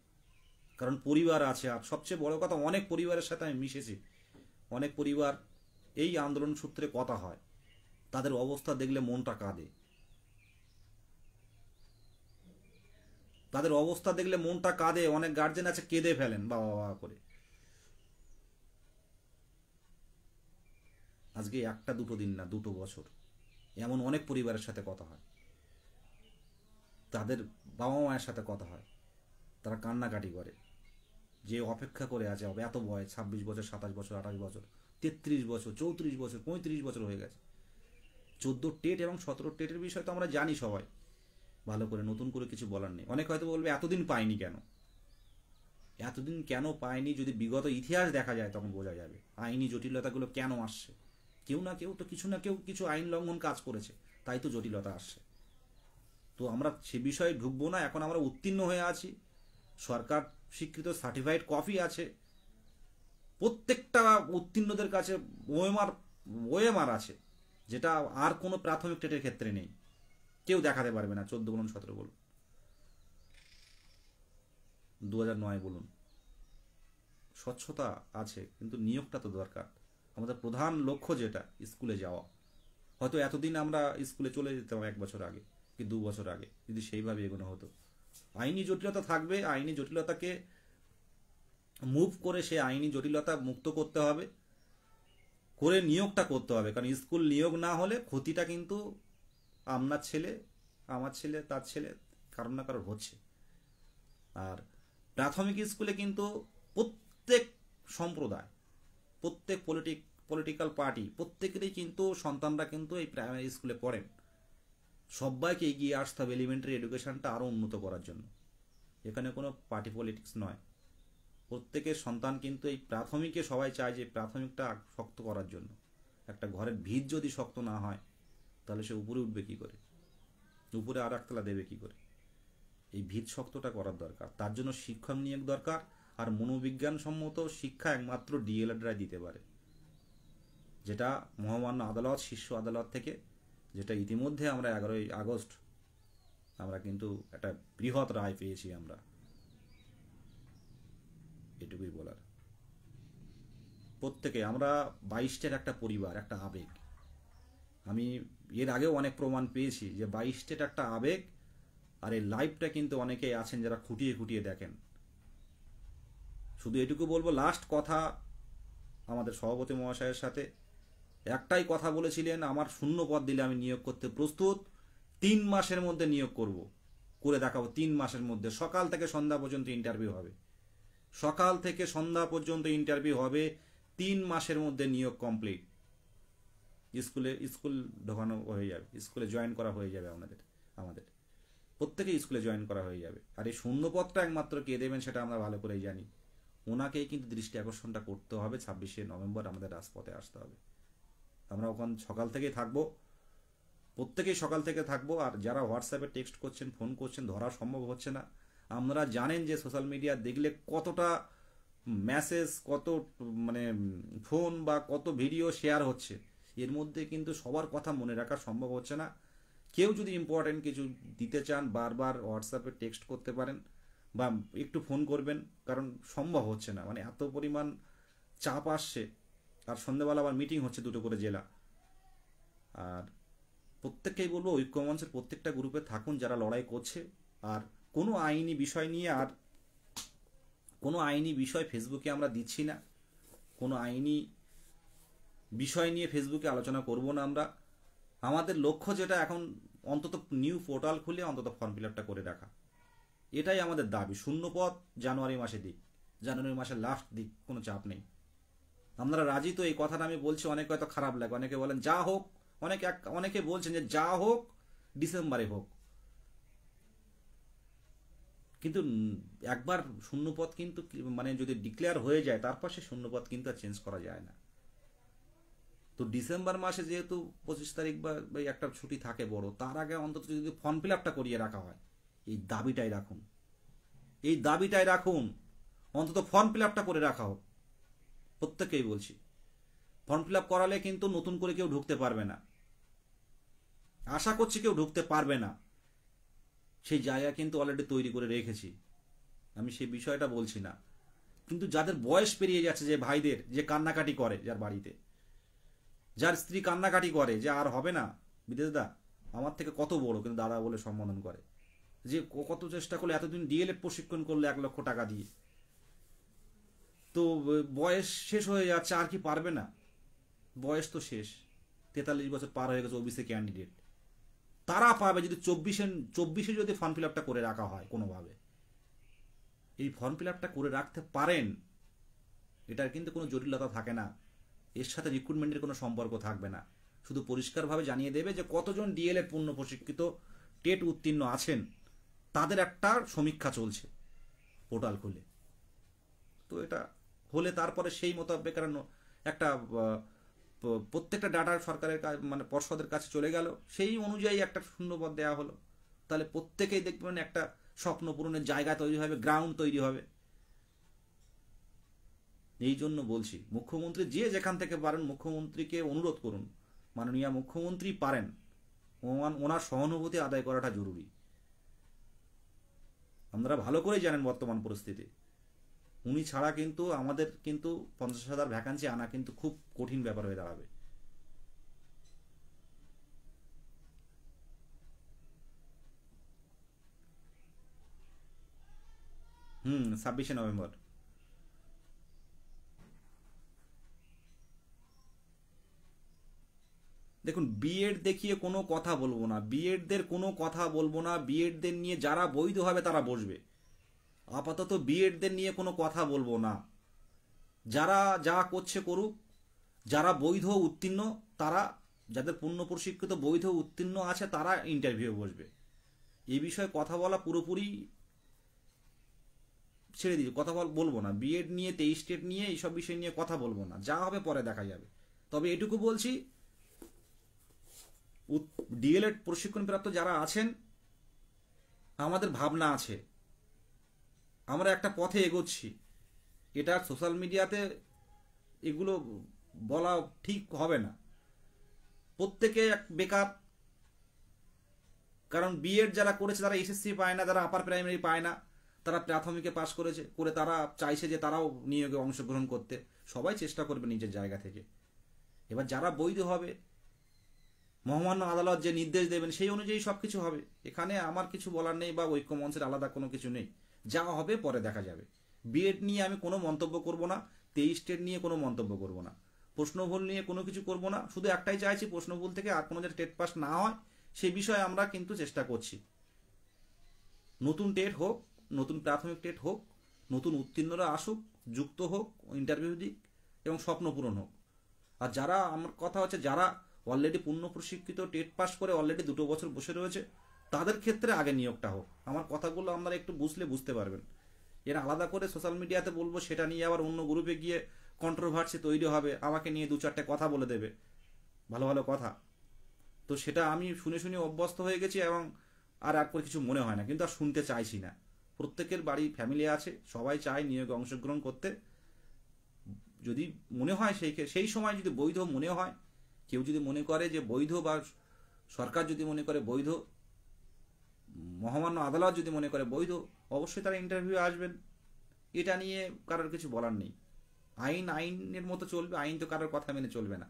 কারণ পরিবার আছে। আর সবচেয়ে বড় কথা, অনেক পরিবারের সাথে আমি মিশেছি। অনেক পরিবার এই আন্দোলন সূত্রে কথা হয়, তাদের অবস্থা দেখলে মনটা কাঁদে। তাদের অবস্থা দেখলে মনটা কাঁদে। অনেক গার্জেন আছে কেঁদে ফেলেন বাবা বাবা করে। আজকে একটা দুটো দিন না, 2 বছর এমন অনেক পরিবারের সাথে কথা হয়, তাদের বাবা মায়ের সাথে কথা হয়, তারা কান্নাকাটি করে, যে অপেক্ষা করে আছে। এত বয়স, 26 বছর, 27 বছর, 28 বছর, 33 বছর, 34 বছর, 35 বছর হয়ে গেছে। 14 টেট এবং 17 টেটের বিষয় তো আমরা জানি সবাই ভালো করে, নতুন করে কিছু বলার নেই। অনেকে হয়তো বলবে এতদিন পাইনি কেন। এতদিন কেন পাইনি যদি বিগত ইতিহাস দেখা যায় তখন বোঝা যাবে আইনি জটিলতাগুলো কেন আসছে। কেউ না কেউ তো কিছু না কেউ কিছু আইন লঙ্ঘন কাজ করেছে, তাই তো জটিলতা আসছে। তো আমরা সে বিষয়ে ঢুকবো না। এখন আমরা উত্তীর্ণ হয়ে আছি, সরকার স্বীকৃত সার্টিফাইড কপি আছে, প্রত্যেকটা উত্তীর্ণদের কাছে ওএমআর আছে, যেটা আর কোনো প্রাথমিক টেটের ক্ষেত্রে নেই। কেউ দেখাতে পারবে না। 14 বলুন, 17 বলুন, 2009 বলুন। স্বচ্ছতা আছে, কিন্তু নিয়োগটা তো দরকার। আমাদের প্রধান লক্ষ্য যেটা স্কুলে যাওয়া, হয়তো এতদিন আমরা স্কুলে চলে যেতাম 1 বছর আগে কি 2 বছর আগে, যদি সেইভাবে এগোনো হতো। আইনি জটিলতা থাকবে, আইনি জটিলতাকে মুভ করে সে আইনি জটিলতা মুক্ত করতে হবে, করে নিয়োগটা করতে হবে। কারণ স্কুল নিয়োগ না হলে ক্ষতিটা কিন্তু আপনার ছেলে, আমার ছেলে, তার ছেলে, কারোর না কারোর হচ্ছে। আর প্রাথমিক স্কুলে কিন্তু প্রত্যেক সম্প্রদায়, প্রত্যেক পলিটিক্যাল পার্টি, প্রত্যেকেরই কিন্তু সন্তানরা কিন্তু এই প্রাইমারি স্কুলে পড়েন। সবাইকে এগিয়ে আসতে হবে এলিমেন্টারি এডুকেশনটা আরও উন্নত করার জন্য। এখানে কোনো পার্টি পলিটিক্স নয়। প্রত্যেকের সন্তান কিন্তু এই প্রাথমিকে সবাই চায় যে প্রাথমিকটা শক্ত করার জন্য। একটা ঘরের ভিত যদি শক্ত না হয় তাহলে সে উপরে উঠবে কি করে, উপরে আর একতলা দেবে কি করে। এই ভিত শক্তটা করার দরকার। তার জন্য শিক্ষক নিয়োগ দরকার। আর মনোবিজ্ঞানসম্মত শিক্ষা একমাত্র ডিএলএডরাই দিতে পারে, যেটা মহামান্য আদালত, শীর্ষ আদালত থেকে, যেটা ইতিমধ্যে আমরা 11ই আগস্ট আমরা কিন্তু একটা বৃহৎ রায় পেয়েছি আমরা। এটুকুই বলার। প্রত্যেকে আমরা 22টের একটা পরিবার, একটা আবেগ। আমি এর আগেও অনেক প্রমাণ পেয়েছি যে 22টের একটা আবেগ। আর এই লাইভটা কিন্তু অনেকেই আছেন যারা খুঁটিয়ে খুঁটিয়ে দেখেন। শুধু এটুকু বলবো, লাস্ট কথা আমাদের সভাপতি মহাশয়ের সাথে একটাই কথা বলেছিলেন, আমার শূন্য পদ দিলে আমি নিয়োগ করতে প্রস্তুত। 3 মাসের মধ্যে নিয়োগ করে দেখাবো। 3 মাসের মধ্যে সকাল থেকে সন্ধ্যা পর্যন্ত ইন্টারভিউ হবে। সকাল থেকে সন্ধ্যা পর্যন্ত ইন্টারভিউ হবে। 3 মাসের মধ্যে নিয়োগ কমপ্লিট। স্কুল ঢোকানো হয়ে যাবে, স্কুলে জয়েন করা হয়ে যাবে। আমাদের প্রত্যেকেই স্কুলে জয়েন করা হয়ে যাবে। আর এই শূন্যপদটা একমাত্র কে দেবেন সেটা আমরা ভালো করেই জানি। ওনাকেই কিন্তু দৃষ্টি আকর্ষণটা করতে হবে। 26শে নভেম্বর আমাদের রাজপথে আসতে হবে। আমরা ওখানে সকাল থেকেই থাকবো, প্রত্যেকেই সকাল থেকে থাকবো। আর যারা হোয়াটসঅ্যাপে টেক্সট করছেন, ফোন করছেন, ধরা সম্ভব হচ্ছে না। আপনারা জানেন যে সোশ্যাল মিডিয়া দেখলে কতটা মেসেজ, কত মানে ফোন বা কত ভিডিও শেয়ার হচ্ছে। এর মধ্যে কিন্তু সবার কথা মনে রাখা সম্ভব হচ্ছে না। কেউ যদি ইম্পর্টেন্ট কিছু দিতে চান বারবার হোয়াটসঅ্যাপে টেক্সট করতে পারেন বা একটু ফোন করবেন, কারণ সম্ভব হচ্ছে না। মানে এত পরিমাণ চাপ আসছে। আর সন্ধ্যেবেলা আবার মিটিং হচ্ছে 2টো করে জেলা। আর প্রত্যেককেই বলবো ঐক্যমঞ্চের প্রত্যেকটা গ্রুপে থাকুন যারা লড়াই করছে। আর কোনো আইনি বিষয় নিয়ে কোনো আইনি বিষয় ফেসবুকে আমরা দিচ্ছি না। কোনো আইনি বিষয় নিয়ে ফেসবুকে আলোচনা করব না আমরা। আমাদের লক্ষ্য যেটা, এখন অন্তত নিউ পোর্টাল খুলে অন্তত ফর্ম ফিল আপটা করে রাখা, এটাই আমাদের দাবি। শূন্যপদ জানুয়ারি মাসে দিক, জানুয়ারি মাসের লাস্ট দিক, কোনো চাপ নেই। আপনারা রাজি তো? এই কথাটা আমি বলছি, অনেকে হয়তো খারাপ লাগে, অনেকে বলেন যা হোক, অনেকে বলছেন যে যা হোক ডিসেম্বরে হোক। কিন্তু একবার শূন্যপদ কিন্তু মানে যদি ডিক্লেয়ার হয়ে যায় তারপর সে শূন্যপদ কিন্তু আর চেঞ্জ করা যায় না। তো ডিসেম্বর মাসে যেহেতু 25 তারিখ বা একটা ছুটি থাকে বড়, তার আগে অন্তত যদি ফর্ম ফিল আপটা করিয়ে রাখা হয়। এই দাবিটাই রাখুন, এই দাবিটাই রাখুন, অন্তত ফর্ম ফিল আপটা করে রাখা হোক। প্রত্যেকেই বলছি, ফর্ম ফিল আপ করালে কিন্তু নতুন করে কেউ ঢুকতে পারবে না, আশা করছি কেউ ঢুকতে পারবে না। সেই জায়গা কিন্তু অলরেডি তৈরি করে রেখেছি, আমি সেই বিষয়টা বলছি না। কিন্তু যাদের বয়স পেরিয়ে যাচ্ছে, যে ভাইদের যে কান্নাকাটি করে, যার বাড়িতে যার স্ত্রী কান্নাকাটি করে যে আর হবে না, বিদেশ দা আমার থেকে কত বড় কিন্তু দাদা বলে সম্বোধন করে, যে কত চেষ্টা করলে, এতদিন ডিএলএড প্রশিক্ষণ করলে 1 লক্ষ টাকা দিয়ে, তো বয়স শেষ হয়ে যাচ্ছে, আর কি পারবে না? বয়স তো শেষ, 43 বছর পার হয়ে গেছে, ওবিসি ক্যান্ডিডেট, তারা পাবে যদি 24-এ যদি ফর্ম ফিল আপটা করে রাখা হয় কোনোভাবে। এই ফর্ম ফিল আপটা করে রাখতে পারেন, এটার কিন্তু কোনো জটিলতা থাকে না, এর সাথে রিক্রুটমেন্টের কোনো সম্পর্ক থাকবে না। শুধু পরিষ্কারভাবে জানিয়ে দেবে যে কতজন ডিএলএড পূর্ণ প্রশিক্ষিত টেট উত্তীর্ণ আছেন, তাদের একটা সমীক্ষা চলছে পোর্টাল খুলে। তো এটা হলে তারপরে সেই মোতাবেক একটা প্রত্যেকটা ডাটা সরকারের মানে পর্ষদের কাছে চলে গেল, সেই অনুযায়ী একটা শূন্যপদ দেওয়া হলো, তাহলে প্রত্যেকেই দেখবেন একটা স্বপ্ন পূরণের জায়গা তৈরি হবে, গ্রাউন্ড তৈরি হবে। এই জন্য বলছি, মুখ্যমন্ত্রী যে যেখান থেকে পারেন মুখ্যমন্ত্রীকে অনুরোধ করুন, মাননীয় মুখ্যমন্ত্রী পারেন, ওনার সহানুভূতি আদায় করাটা জরুরি। আপনারা ভালো করেই জানেন বর্তমান পরিস্থিতি, উনি ছাড়া কিন্তু আমাদের কিন্তু 50,000 ভ্যাকান্সি আনা কিন্তু খুব কঠিন ব্যাপার হয়ে দাঁড়াবে। 26শে নভেম্বর। দেখুন, বিএড দেখিয়ে কোনো কথা বলবো না, বিএডদের কোনো কথা বলবো না, বিএডদের নিয়ে যারা বৈধ হবে তারা বসবে, আপাতত বিএডদের নিয়ে কোনো কথা বলবো না। যারা যা করছে করুক, যারা বৈধ উত্তীর্ণ, তারা যাদের পূর্ণ প্রশিক্ষিত বৈধ উত্তীর্ণ আছে তারা ইন্টারভিউ বসবে। এই বিষয়ে কথা বলা পুরোপুরি ছেড়ে দিই, কথা বলবো না। বিএড নিয়ে 23 স্টেট নিয়ে এইসব বিষয় নিয়ে কথা বলবো না, যা হবে পরে দেখা যাবে। তবে এটুকু বলছি, ডিএলএড প্রশিক্ষণপ্রাপ্ত যারা আছেন, আমাদের ভাবনা আছে, আমরা একটা পথে এগোচ্ছি। এটা সোশ্যাল মিডিয়াতে এগুলো বলা ঠিক হবে না, প্রত্যেকে এক বেকার। কারণ বিএড যারা করেছে তারা এসএসসি পায় না, যারা আপার প্রাইমারি পায় না, তারা প্রাথমিকে পাশ করেছে, করে তারা চাইছে যে তারাও নিয়োগে অংশগ্রহণ করতে। সবাই চেষ্টা করবে নিজের জায়গা থেকে। এবার যারা বৈধ হবে, মহামান্য আদালত যে নির্দেশ দেবেন সেই অনুযায়ী সবকিছু হবে। এখানে আমার কিছু বলার নেই, বা ঐক্য মঞ্চের আলাদা কোনো কিছু নেই, যা হবে পরে দেখা যাবে। বিএড নিয়ে আমি কোনো মন্তব্য করব না, 23 স্টেট নিয়ে কোনো মন্তব্য করব না, প্রশ্নভুল নিয়ে কোনো কিছু করব না। শুধু একটাই চাইছি, প্রশ্নভুল থেকে আর কোনো যাতে টেট পাস না হয় সেই বিষয়ে আমরা কিন্তু চেষ্টা করছি। নতুন টেট হোক, নতুন প্রাথমিক টেট হোক, নতুন উত্তীর্ণরা আসুক, যুক্ত হোক, ইন্টারভিউ দিক এবং স্বপ্ন পূরণ হোক। আর যারা, আমার কথা হচ্ছে যারা অলরেডি পূর্ণ প্রশিক্ষিত টেট পাস করে অলরেডি 2 বছর বসে রয়েছে, তাদের ক্ষেত্রে আগে নিয়োগটা হোক। আমার কথাগুলো আপনারা একটু বুঝতে পারবেন। এর আলাদা করে সোশ্যাল মিডিয়াতে বলবো, সেটা নিয়ে আবার অন্য গ্রুপে গিয়ে কন্ট্রোভার্সি তৈরি হবে, আমাকে নিয়ে 2-4টে কথা বলে দেবে, ভালো ভালো কথা। তো সেটা আমি শুনে শুনে অভ্যস্ত হয়ে গেছি, এবং আর একবার কিছু মনে হয় না, কিন্তু আর শুনতে চাইছি না। প্রত্যেকের বাড়ি ফ্যামিলি আছে, সবাই চায় নিয়োগে অংশগ্রহণ করতে। যদি মনে হয় সেই সময় যদি বৈধ মনে হয়, কেউ যদি মনে করে যে বৈধ, বা সরকার যদি মনে করে বৈধ, মহামান্য আদালত যদি মনে করে বৈধ, অবশ্যই তারা ইন্টারভিউ আসবেন। এটা নিয়ে কারোর কিছু বলার নেই। আইনের মতো চলবে, আইন তো কারোর কথা মেনে চলবে না।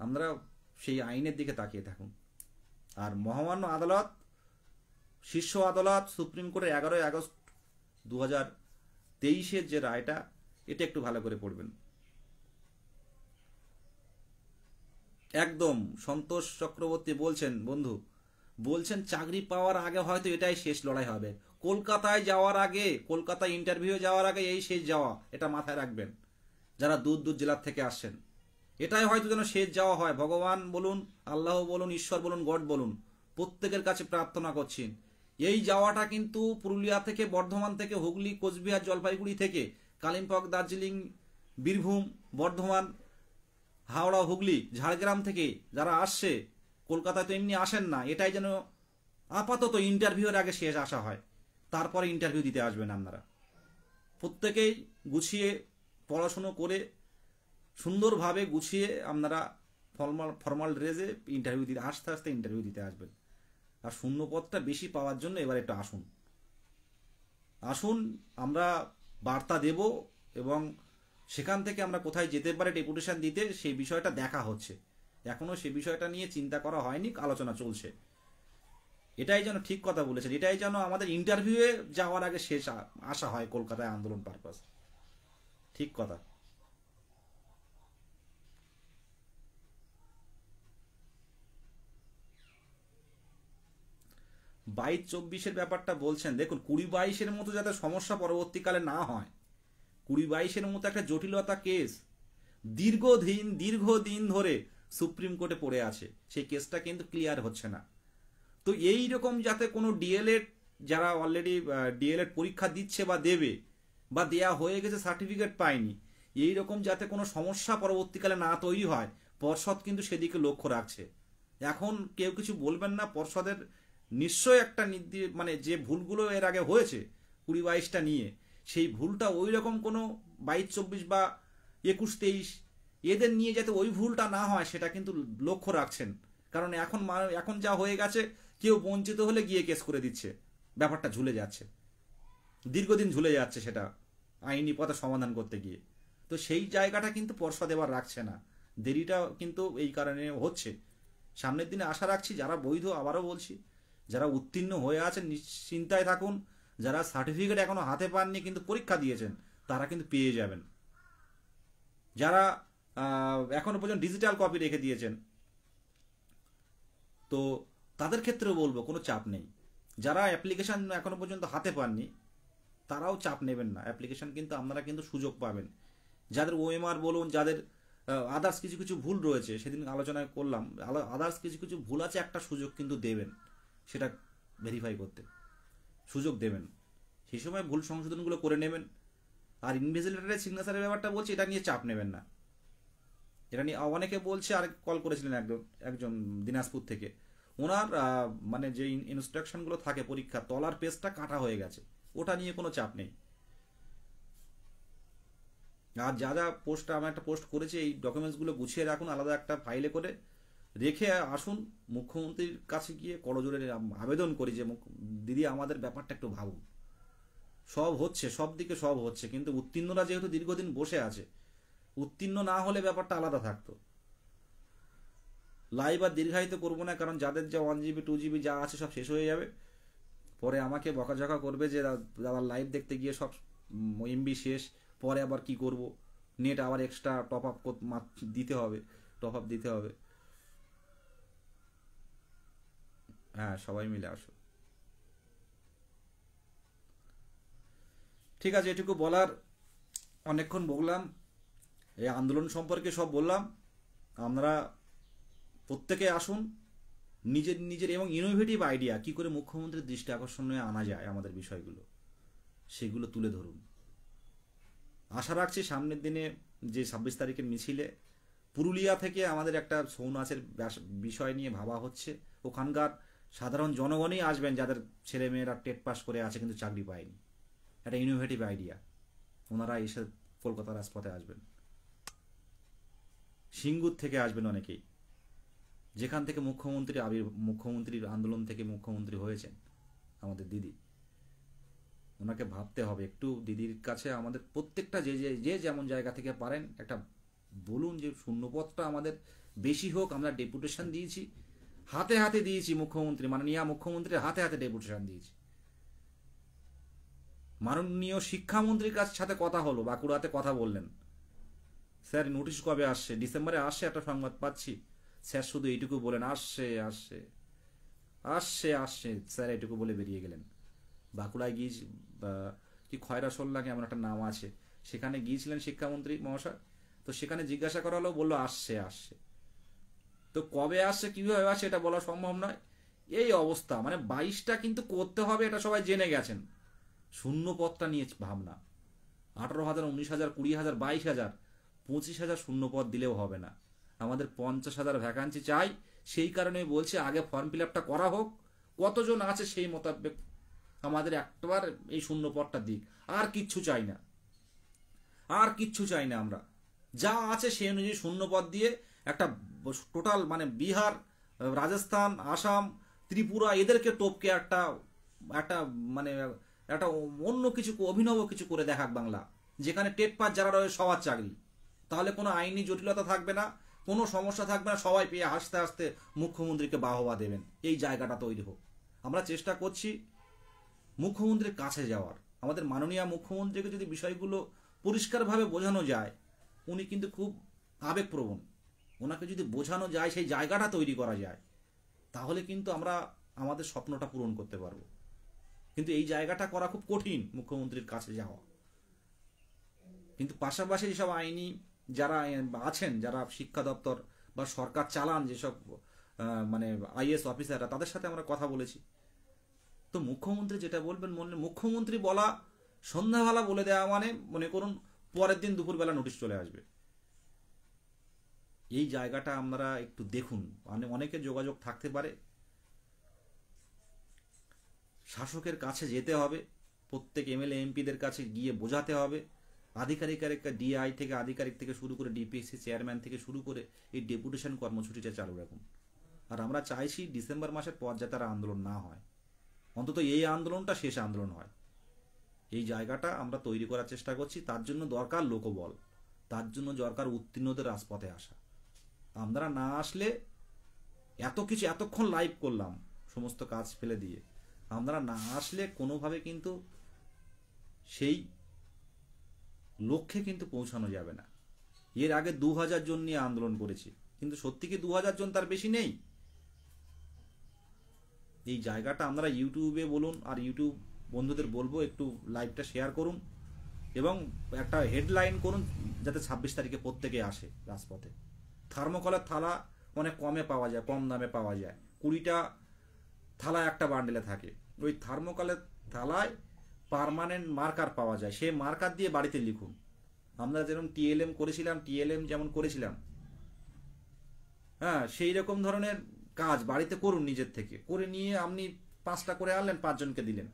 আমরা সেই আইনের দিকে তাকিয়ে থাকুন। আর মহামান্য আদালত, শীর্ষ আদালত সুপ্রিম কোর্টের 11ই আগস্ট 2023-এর যে রায়টা, এটা একটু ভালো করে পড়বেন। একদম সন্তোষ চক্রবর্তী বলছেন, বন্ধু বলছেন চাকরি পাওয়ার আগে হয়তো এটাই শেষ লড়াই হবে। কলকাতায় যাওয়ার আগে, কলকাতায় ইন্টারভিউ যাওয়ার আগে এই শেষ যাওয়া, এটা মাথায় রাখবেন যারা দূর দূর জেলার থেকে আসছেন। এটাই হয়তো যেন শেষ যাওয়া হয়। ভগবান বলুন, আল্লাহ বলুন, ঈশ্বর বলুন, গড বলুন, প্রত্যেকের কাছে প্রার্থনা করছেন এই যাওয়াটা কিন্তু পুরুলিয়া থেকে, বর্ধমান থেকে, হুগলি, কোচবিহার, জলপাইগুড়ি থেকে, কালিম্পং, দার্জিলিং, বীরভূম, বর্ধমান, হাওড়া, হুগলি, ঝাড়গ্রাম থেকে যারা আসছে, কলকাতায় তো এমনি আসেন না, এটাই যেন আপাতত ইন্টারভিউর আগে শেষ আসা হয়, তারপরে ইন্টারভিউ দিতে আসবেন। আপনারা প্রত্যেকেই গুছিয়ে পড়াশুনো করে সুন্দরভাবে গুছিয়ে আপনারা ফর্মাল ড্রেসে ইন্টারভিউ দিতে আস্তে আস্তে ইন্টারভিউ দিতে আসবেন। আর শূন্য পদটা বেশি পাওয়ার জন্য এবার একটু আসুন আসুন, আমরা বার্তা দেব এবং সেখান থেকে আমরা কোথায় যেতে পারে ডেপুটেশন দিতে সেই বিষয়টা দেখা হচ্ছে। এখনও সে বিষয়টা নিয়ে চিন্তা করা হয়নি, আলোচনা চলছে। এটাই যেন ঠিক কথা বলেছেন, এটাই যেন আমাদের ইন্টারভিউয়ে যাওয়ার আগে শেষ আশা হয় কলকাতায় আন্দোলন পারপাস। ঠিক কথা। 22-24-এর ব্যাপারটা বলছেন, দেখুন 20-22-এর মতো যাতে সমস্যা পরবর্তীকালে না হয়, 20-22-এর মতো একটা জটিলতা কেস দীর্ঘদিন ধরে সুপ্রিম কোর্টে পড়ে আছে, সেই কেসটা কিন্তু ক্লিয়ার হচ্ছে না। তো এই রকম যাতে কোনো ডিএলএড যারা অলরেডি ডিএলএড পরীক্ষা দিচ্ছে বা দেবে বা দেয়া হয়ে গেছে সার্টিফিকেট পায়নি, এই রকম যাতে কোনো সমস্যা পরবর্তীকালে না তৈরি হয়, পর্ষদ কিন্তু সেদিকে লক্ষ্য রাখছে। এখন কেউ কিছু বলবেন না, পর্ষদের নিশ্চয় একটা মানে যে ভুলগুলো এর আগে হয়েছে 20-22টা নিয়ে, সেই ভুলটা ওই রকম কোনো 22-24 বা 21-23 এদের নিয়ে যাতে ওই ভুলটা না হয় সেটা কিন্তু লক্ষ্য রাখছেন। কারণ এখন যা হয়ে গেছে, কেউ বঞ্চিত হলে গিয়ে কেস করে দিচ্ছে, ব্যাপারটা ঝুলে যাচ্ছে, দীর্ঘদিন ঝুলে যাচ্ছে সেটা আইনি পথে সমাধান করতে গিয়ে। তো সেই জায়গাটা কিন্তু পর্ষদ এবার রাখছে না, দেরিটা কিন্তু এই কারণে হচ্ছে। সামনের দিনে আশা রাখছি যারা বৈধ, আবারও বলছি, যারা উত্তীর্ণ হয়ে আছেন নিশ্চিন্তায় থাকুন, যারা সার্টিফিকেট এখনো হাতে পাননি কিন্তু পরীক্ষা দিয়েছেন তারা কিন্তু পেয়ে যাবেন। যারা এখনো পর্যন্ত ডিজিটাল কপি রেখে দিয়েছেন তো তাদের ক্ষেত্রেও বলবো কোনো চাপ নেই। যারা অ্যাপ্লিকেশন এখনো পর্যন্ত হাতে পাননি তারাও চাপ নেবেন না, অ্যাপ্লিকেশন কিন্তু আপনারা কিন্তু সুযোগ পাবেন। যাদের ওএমআর বলুন, যাদের আদার্স কিছু ভুল রয়েছে, সেদিন আলোচনা করলাম, আদার্স কিছু ভুল আছে, একটা সুযোগ কিন্তু দেবেন সেটা ভেরিফাই করতে, সুযোগ দেবেন, সেই সময় ভুল সংশোধনগুলো করে নেবেন। আর ইনভিজিলেটরের সিগনেচারের ব্যাপারটা বলছি, এটা নিয়ে চাপ নেবেন না। এটা নিয়ে অনেকে বলছে, আর কল করেছিলেন একজন দিনাজপুর থেকে, ওনার মানে যে ইনস্ট্রাকশনগুলো থাকে পরীক্ষা, তলার পেজটা কাটা হয়ে গেছে, ওটা নিয়ে কোনো চাপ নেই। আর যা পোস্ট আমি একটা পোস্ট করেছি, এই ডকুমেন্টসগুলো গুছিয়ে রাখুন আলাদা একটা ফাইলে করে রেখে আসুন, মুখ্যমন্ত্রীর কাছে গিয়ে করজোড়ে আবেদন করি যে দিদি আমাদের ব্যাপারটা একটু ভাবুন। সব হচ্ছে, সব দিকে সব হচ্ছে, কিন্তু উত্তীর্ণরা যেহেতু দীর্ঘদিন বসে আছে, উত্তীর্ণ না হলে ব্যাপারটা আলাদা থাকতো। লাইভ আর দীর্ঘায়িত করবো না, কারণ যাদের যা 1 GB 2 GB যা আছে সব শেষ হয়ে যাবে, পরে আমাকে বকাঝকা করবে যে আবার লাইভ দেখতে গিয়ে সব এমবি শেষ, পরে আবার কি করব, নেট আবার এক্সট্রা টপ আপ দিতে হবে। হ্যাঁ, সবাই মিলে আসো। ঠিক আছে, এটুকু বলার, অনেকক্ষণ বললাম এই আন্দোলন সম্পর্কে, সব বললাম। আমরা প্রত্যেকে আসুন, নিজের এবং ইনোভেটিভ আইডিয়া কি করে মুখ্যমন্ত্রীর দৃষ্টি আকর্ষণে আনা যায় আমাদের বিষয়গুলো, সেগুলো তুলে ধরুন। আশা রাখছি সামনের দিনে যে 26 তারিখের মিছিলে পুরুলিয়া থেকে আমাদের একটা ছৌ নাচের বিষয় নিয়ে ভাবা হচ্ছে, ওখানকার সাধারণ জনগণই আসবেন যাদের ছেলেমেয়েরা টেট পাস করে আছে কিন্তু চাকরি পায়নি, একটা ইনোভেটিভ আইডিয়া, ওনারা এসে কলকাতার রাজপথে আসবেন। সিঙ্গুর থেকে আসবেন অনেকেই, যেখান থেকে মুখ্যমন্ত্রীর আন্দোলন থেকে মুখ্যমন্ত্রী হয়েছেন আমাদের দিদি, ওনাকে ভাবতে হবে একটু। দিদির কাছে আমাদের প্রত্যেকটা যে যেমন জায়গা থেকে পারেন একটা বলুন যে শূন্যপদটা আমাদের বেশি হোক, আমরা ডেপুটেশন দিয়েছি, হাতে দিয়েছি, মুখ্যমন্ত্রী মাননীয় মুখ্যমন্ত্রীর হাতে ডেপুটেশন দিয়েছি। মাননীয় শিক্ষামন্ত্রীর সাথে কথা হলো, বাঁকুড়াতে কথা বললেন, স্যার নোটিশ কবে আসছে, ডিসেম্বরে আসছে একটা সংবাদ পাচ্ছি, স্যার শুধু এইটুকু বলেন আসছে স্যার এইটুকু বলে বেরিয়ে গেলেন। বাঁকুড়ায় গিয়েছি, কি খয়রাসোল লাগে এমন একটা নাম আছে, সেখানে গিয়েছিলেন শিক্ষামন্ত্রী মহাশয়, তো সেখানে জিজ্ঞাসা করা হলো, বললো আসছে। তো কবে আসছে কিভাবে আসছে এটা বলা সম্ভব নয়। এই অবস্থা, মানে 22টা কিন্তু করতে হবে, এটা সবাই জেনে গেছেন। শূন্য পদটা নিয়ে ভাবনা, 18,000, 19,000, 20,000, 22,000, 25,000 শূন্য পদ দিলেও হবে না, আমাদের 50,000 ভ্যাকান্সি চাই। সেই কারণে বলছি আগে ফর্ম ফিল আপটা করা হোক, কতজন আছে সেই মোতাবেক আমাদের একবার এই শূন্য পদটা দিক, আর কিচ্ছু চাই না আমরা। যা আছে সেই অনুযায়ী শূন্যপদ দিয়ে একটা টোটাল মানে বিহার, রাজস্থান, আসাম, ত্রিপুরা এদেরকে টপকে একটা একটা মানে একটা অন্য কিছু অভিনব কিছু করে দেখাক বাংলা, যেখানে টেট পাস যারা রয়েছে সবার চাকরি। তাহলে কোনো আইনি জটিলতা থাকবে না, কোনো সমস্যা থাকবে না, সবাই পেয়ে হাসতে হাসতে মুখ্যমন্ত্রীকে বাহবা দেবেন। এই জায়গাটা তৈরি হোক। আমরা চেষ্টা করছি মুখ্যমন্ত্রীর কাছে যাওয়ার। আমাদের মাননীয় মুখ্যমন্ত্রীকে যদি বিষয়গুলো পরিষ্কারভাবে বোঝানো যায়, উনি কিন্তু খুব আবেগপ্রবণ, ওনাকে যদি বোঝানো যায়, সেই জায়গাটা তৈরি করা যায়, তাহলে কিন্তু আমরা আমাদের স্বপ্নটা পূরণ করতে পারবো। কিন্তু এই জায়গাটা করা খুব কঠিন, মুখ্যমন্ত্রীর কাছে যাওয়া। কিন্তু পাশাপাশি যেসব আইনি যারা আছেন, যারা শিক্ষা দপ্তর বা সরকার চালান, যেসব মানে আইএস অফিসাররা, তাদের সাথে আমরা কথা বলেছি। তো মুখ্যমন্ত্রী যেটা বলবেন, মুখ্যমন্ত্রী বলা সন্ধ্যাবেলা বলে দেওয়া মানে মনে করুন পরের দিন দুপুরবেলা নোটিশ চলে আসবে। এই জায়গাটা আমরা একটু দেখুন। মানে অনেকের যোগাযোগ থাকতে পারে, শাসকের কাছে যেতে হবে, প্রত্যেক এমএলএ এমপিদের কাছে গিয়ে বোঝাতে হবে। আধিকারিকের ডিআই থেকে আধিকারিক থেকে শুরু করে ডিপিএসসি চেয়ারম্যান থেকে শুরু করে এই ডেপুটেশন কর্মসূচিটা চালু রাখুন। আর আমরা চাইছি ডিসেম্বর মাসের পর যাতে আর আন্দোলন না হয়, অন্তত এই আন্দোলনটা শেষ আন্দোলন হয়। এই জায়গাটা আমরা তৈরি করার চেষ্টা করছি। তার জন্য দরকার লোকবল, তার জন্য দরকার উত্তীর্ণদের রাজপথে আসা। আমরা না আসলে এত কিছু এতক্ষণ লাইভ করলাম সমস্ত কাজ ফেলে দিয়ে, আমরা না আসলে কোনোভাবে কিন্তু সেই লক্ষ্যে কিন্তু পৌঁছানো যাবে না। এর আগে 2000 জন নিয়ে আন্দোলন করেছি, কিন্তু সত্যি কি 2000 জন তার বেশি নেই? এই জায়গাটা আমরা ইউটিউবে বলুন, আর ইউটিউব বন্ধুদের বলবো একটু লাইভটা শেয়ার করুন এবং একটা হেডলাইন করুন, যাতে 26 তারিখে প্রত্যেকে আসে রাজপথে। থার্মোকলের থালা অনেক কমে পাওয়া যায়, কম দামে পাওয়া যায়, 20টা থালা একটা বান্ডেলে থাকে। ওই থার্মোকলের থালায় পার্মানেন্ট মার্কার পাওয়া যায়, সেই মার্কার দিয়ে বাড়িতে লিখুন। আমরা যেরকম টিএলএম করেছিলাম, টিএলএম যেমন করেছিলাম, হ্যাঁ, সেই রকম ধরনের কাজ বাড়িতে করুন, নিজের থেকে করে নিয়ে আপনি 5টা করে আনলেন, 5 জনকে দিলেন।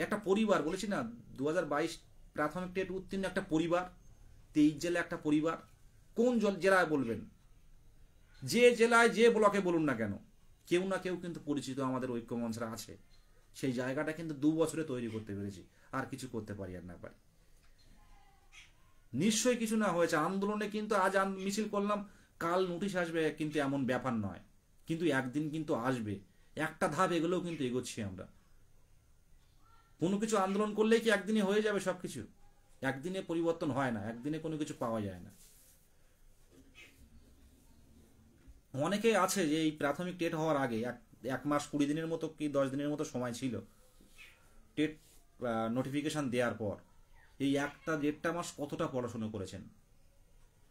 একটা পরিবার, বলেছি না 2022 প্রাথমিক টেট উত্তীর্ণ একটা পরিবার, 23 জেলা একটা পরিবার। কোন জেলায় বলবেন, যে জেলায় যে ব্লকে বলুন না কেন, কেউ না কেউ কিন্তু পরিচিত আমাদের ঐক্যমঞ্চরা আছে। সেই জায়গাটা কিন্তু 2 বছরে তৈরি করতে পেরেছি, আর কিছু করতে পারি আর না পারি। নিশ্চয়ই কিছু না হয়েছে আন্দোলনে, কিন্তু আজ মিছিল করলাম, কাল নোটিশ আসবে কিন্তু এমন ব্যাপার নয়। কিন্তু একদিন কিন্তু আসবে, একটা ধাপ এগুলোও কিন্তু এগোচ্ছি আমরা। কোনো কিছু আন্দোলন করলেই কি একদিনে হয়ে যাবে সবকিছু? একদিনে পরিবর্তন হয় না, একদিনে কোনো কিছু পাওয়া যায় না। অনেকে আছে যে এই প্রাথমিক টেট হওয়ার আগে 1 মাস 20 দিনের মতো কি 10 দিনের মতো সময় ছিল টেট নোটিফিকেশন দেওয়ার পর। এই 1-1.5 মাস কতটা পড়াশোনা করেছেন?